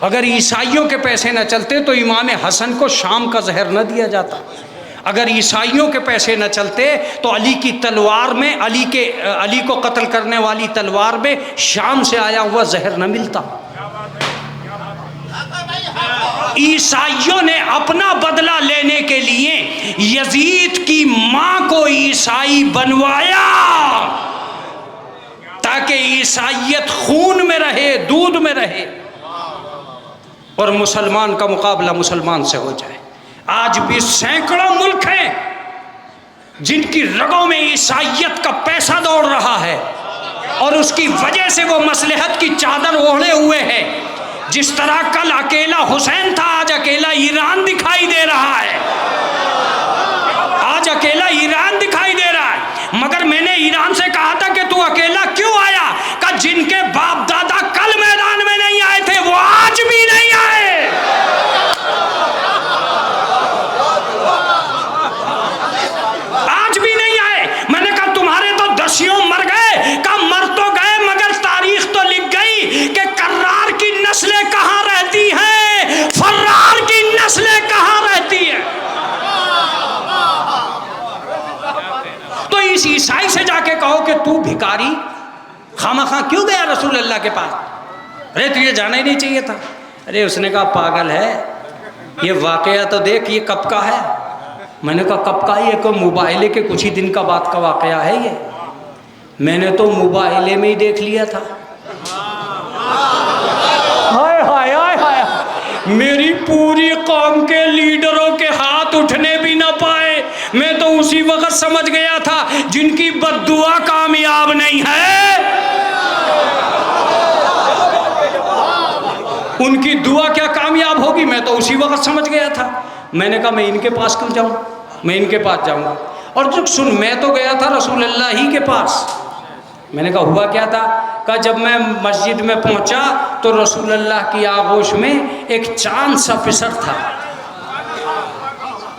اگر عیسائیوں کے پیسے نہ چلتے تو امام حسن کو شام کا زہر نہ دیا جاتا۔ اگر عیسائیوں کے پیسے نہ چلتے تو علی کی تلوار میں، علی کو قتل کرنے والی تلوار میں شام سے آیا ہوا زہر نہ ملتا۔ عیسائیوں نے اپنا بدلہ لینے کے لیے یزید کی ماں کو عیسائی بنوایا تاکہ عیسائیت خون میں رہے، دودھ میں رہے، اور مسلمان کا مقابلہ مسلمان سے ہو جائے۔ آج بھی سینکڑوں ملک ہیں جن کی رگوں میں عیسائیت کا پیسہ دوڑ رہا ہے، اور اس کی وجہ سے وہ مصلحت کی چادر اوڑھے ہوئے ہیں۔ جس طرح کل اکیلا حسین تھا، آج اکیلا ایران دکھائی دے رہا ہے، آج اکیلا ایران دکھائی دے رہا ہے۔ مگر میں نے ایران سے کہا تھا کہ تو اکیلا کیوں آیا؟ کہ جن کے باپ دادا کل میدان میں نہیں آئے تھے وہ آج بھی نہیں آئے۔ مر گئے، کا مر تو گئے مگر تاریخ تو لکھ گئی کہ کرار کی نسلیں کہاں رہتی ہیں، فرار کی نسلیں کہاں رہتی ہیں۔ تو اس عیسائی سے جا کے کہو کہ تو بھکاری خامخواہ کیوں گیا رسول اللہ کے پاس؟ ارے تجھے جانا ہی نہیں چاہیے تھا۔ ارے اس نے کہا پاگل ہے، یہ واقعہ تو دیکھ، یہ کب کا ہے؟ میں نے کہا کب کا؟ یہ کوئی مباہلے کے کچھ ہی دن کا بعد کا واقعہ ہے یہ؟ میں نے تو مباہلے میں ہی دیکھ لیا تھا۔ ہائے ہائے ہائے ہائے، میری پوری قوم کے لیڈروں کے ہاتھ اٹھنے بھی نہ پائے۔ میں تو اسی وقت سمجھ گیا تھا جن کی بد دعا کامیاب نہیں ہے، ان کی دعا کیا کامیاب ہوگی؟ میں تو اسی وقت سمجھ گیا تھا۔ میں نے کہا میں ان کے پاس کیوں جاؤں، میں ان کے پاس جاؤں گا۔ اور جو سن، میں تو گیا تھا رسول اللہ ہی کے پاس۔ میں نے کہا ہوا کیا تھا؟ کہا جب میں مسجد میں پہنچا تو رسول اللہ کی آغوش میں ایک چاند سا پسر تھا۔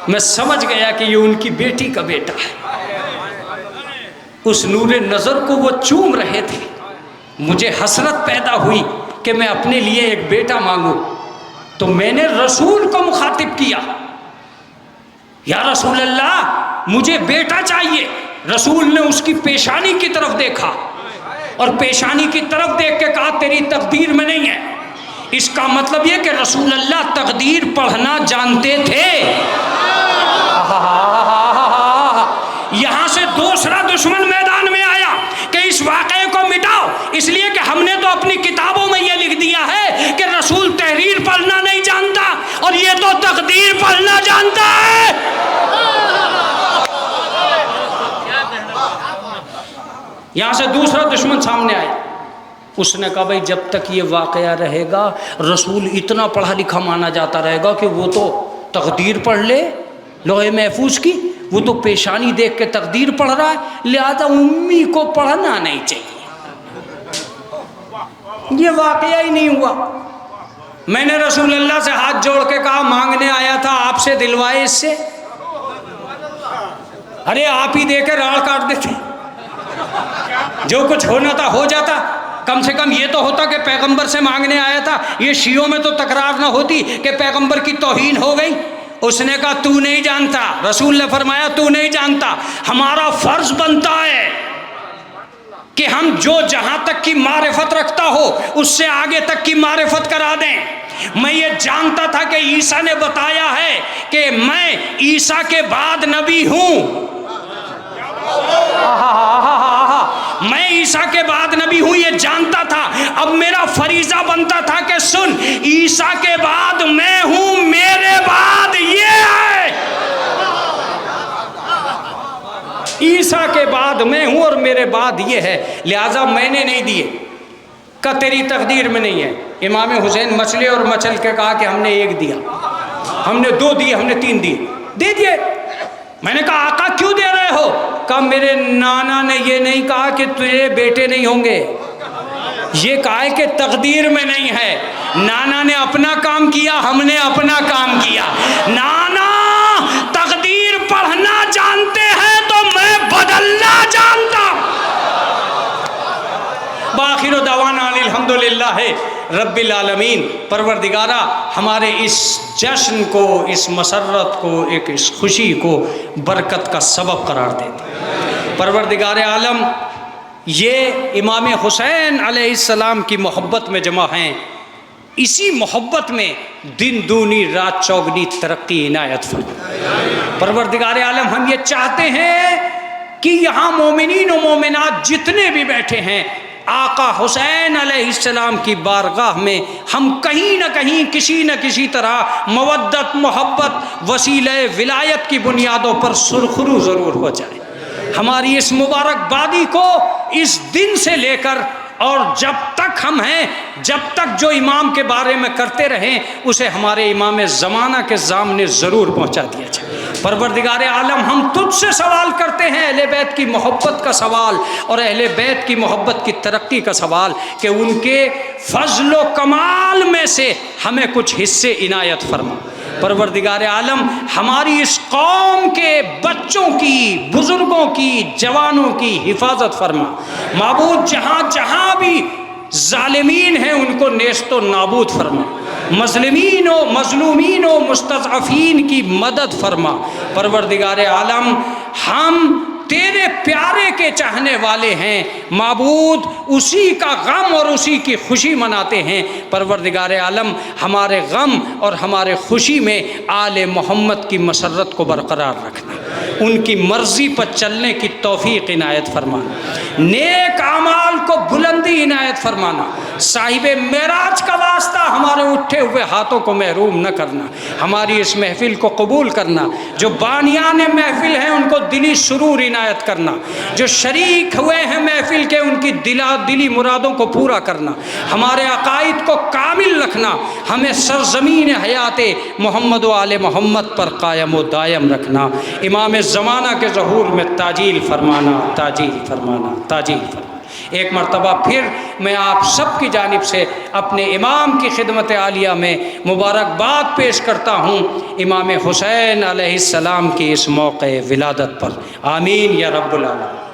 میں سمجھ گیا کہ یہ ان کی بیٹی کا بیٹا ہے۔ اس نور نظر کو وہ چوم رہے تھے۔ مجھے حسرت پیدا ہوئی کہ میں اپنے لیے ایک بیٹا مانگوں، تو میں نے رسول کو مخاطب کیا، یا رسول اللہ مجھے بیٹا چاہیے۔ رسول نے اس کی پیشانی کی طرف دیکھا اور پیشانی کی طرف دیکھ کے کہا تیری تقدیر میں نہیں ہے، اس کا مطلب یہ کہ رسول اللہ تقدیر پڑھنا جانتے تھے۔ یہاں سے دوسرا دشمن میدان میں آیا کہ اس واقعے کو مٹاؤ، اس لیے کہ ہم نے تو اپنی کتابوں میں یہ لکھ دیا ہے کہ رسول تحریر پڑھنا نہیں جانتا اور یہ تو تقدیر پڑھنا جانتا ہے۔ یہاں سے دوسرا دشمن سامنے آیا، اس نے کہا بھائی جب تک یہ واقعہ رہے گا رسول اتنا پڑھا لکھا مانا جاتا رہے گا کہ وہ تو تقدیر پڑھ لے لوح محفوظ کی، وہ تو پیشانی دیکھ کے تقدیر پڑھ رہا ہے، لہذا امی کو پڑھنا نہیں چاہیے۔ یہ واقعہ ہی نہیں ہوا۔ میں نے رسول اللہ سے ہاتھ جوڑ کے کہا مانگنے آیا تھا آپ سے، دلوائے اس سے۔ ارے آپ ہی دے کے راڑ کاٹ دیتے، جو کچھ ہونا تھا ہو جاتا، کم سے کم یہ تو ہوتا کہ پیغمبر سے مانگنے آیا تھا۔ یہ شیعوں میں تو تکرار نہ ہوتی کہ پیغمبر کی توہین ہو گئی۔ اس نے کہا تو نہیں جانتا، رسول نے فرمایا تو نہیں جانتا، ہمارا فرض بنتا ہے کہ ہم جو جہاں تک کی معرفت رکھتا ہو اس سے آگے تک کی معرفت کرا دیں۔ میں یہ جانتا تھا کہ عیسیٰ نے بتایا ہے کہ میں عیسیٰ کے بعد نبی ہوں، میں عیسیٰ کے بعد نبی ہوں، یہ جانتا تھا۔ اب میرا فریضہ بنتا تھا کہ سن، عیسیٰ کے بعد میں ہوں، میرے بعد یہ ہے، عیسیٰ کے بعد میں ہوں اور میرے بعد یہ ہے، لہٰذا میں نے نہیں دیے۔ کہ تیری تقدیر میں نہیں ہے۔ امام حسین مچلے اور مچل کے کہا کہ ہم نے ایک دیا، ہم نے دو دیے، ہم نے تین دیے، دے دیے۔ میں نے کہا آقا کیوں دے رہے ہو؟ کہا میرے نانا نے یہ نہیں کہا کہ تجھے بیٹے نہیں ہوں گے، یہ کہا ہے کہ تقدیر میں نہیں ہے۔ نانا نے اپنا کام کیا، ہم نے اپنا کام کیا۔ نانا تقدیر پڑھنا جانتے ہیں تو میں بدلنا جانتا۔ بآخر دعوانا الحمدللہ رب العالمین۔ پروردگارہ ہمارے اس جشن کو، اس مسرت کو، ایک اس خوشی کو برکت کا سبب قرار دے دے۔ پروردگار عالم یہ امام حسین علیہ السلام کی محبت میں جمع ہیں، اسی محبت میں دن دونی رات چوگنی ترقی عنایت فرما۔ پروردگار عالم ہم یہ چاہتے ہیں کہ یہاں مومنین و مومنات جتنے بھی بیٹھے ہیں آقا حسین علیہ السلام کی بارگاہ میں ہم کہیں نہ کہیں کسی نہ کسی طرح مودت محبت وسیلہ ولایت کی بنیادوں پر سرخرو ضرور ہو جائے۔ ہماری اس مبارک بادی کو اس دن سے لے کر اور جب تک ہم ہیں، جب تک جو امام کے بارے میں کرتے رہیں اسے ہمارے امام زمانہ کے سامنے ضرور پہنچا دیا جائے۔ پروردگار عالم ہم تجھ سے سوال کرتے ہیں اہل بیت کی محبت کا سوال اور اہل بیت کی محبت کی ترقی کا سوال کہ ان کے فضل و کمال میں سے ہمیں کچھ حصے عنایت فرما۔ پروردگار عالم ہماری اس قوم کے بچوں کی، بزرگوں کی، جوانوں کی حفاظت فرما۔ معبود جہاں جہاں بھی ظالمین ہیں ان کو نیست و نابود فرما، مظلومین و مستضعفین کی مدد فرما۔ پروردگار عالم ہم تیرے پیارے کے چاہنے والے ہیں معبود، اسی کا غم اور اسی کی خوشی مناتے ہیں۔ پروردگار عالم ہمارے غم اور ہمارے خوشی میں آل محمد کی مسرت کو برقرار رکھنا، ان کی مرضی پر چلنے کی توفیق عنایت فرمانا، نیک اعمال کو بلندی عنایت فرمانا، صاحب معراج کا واسطہ ہمارے اٹھے ہوئے ہاتھوں کو محروم نہ کرنا، ہماری اس محفل کو قبول کرنا، جو بانیان محفل ہیں ان کو دلی سرور عنایت کرنا، جو شریک ہوئے ہیں محفل کے ان کی دلی مرادوں کو پورا کرنا، ہمارے عقائد کو کامل رکھنا، ہمیں سرزمین حیات محمد و آل محمد پر قائم و دائم رکھنا، امام زمانہ کے ظہور میں تاجیل فرمانا، تاجیل فرمانا، تاجیل فرمانا۔ ایک مرتبہ پھر میں آپ سب کی جانب سے اپنے امام کی خدمت عالیہ میں مبارکباد پیش کرتا ہوں امام حسین علیہ السلام کی اس موقع ولادت پر۔ آمین یا رب العالمین۔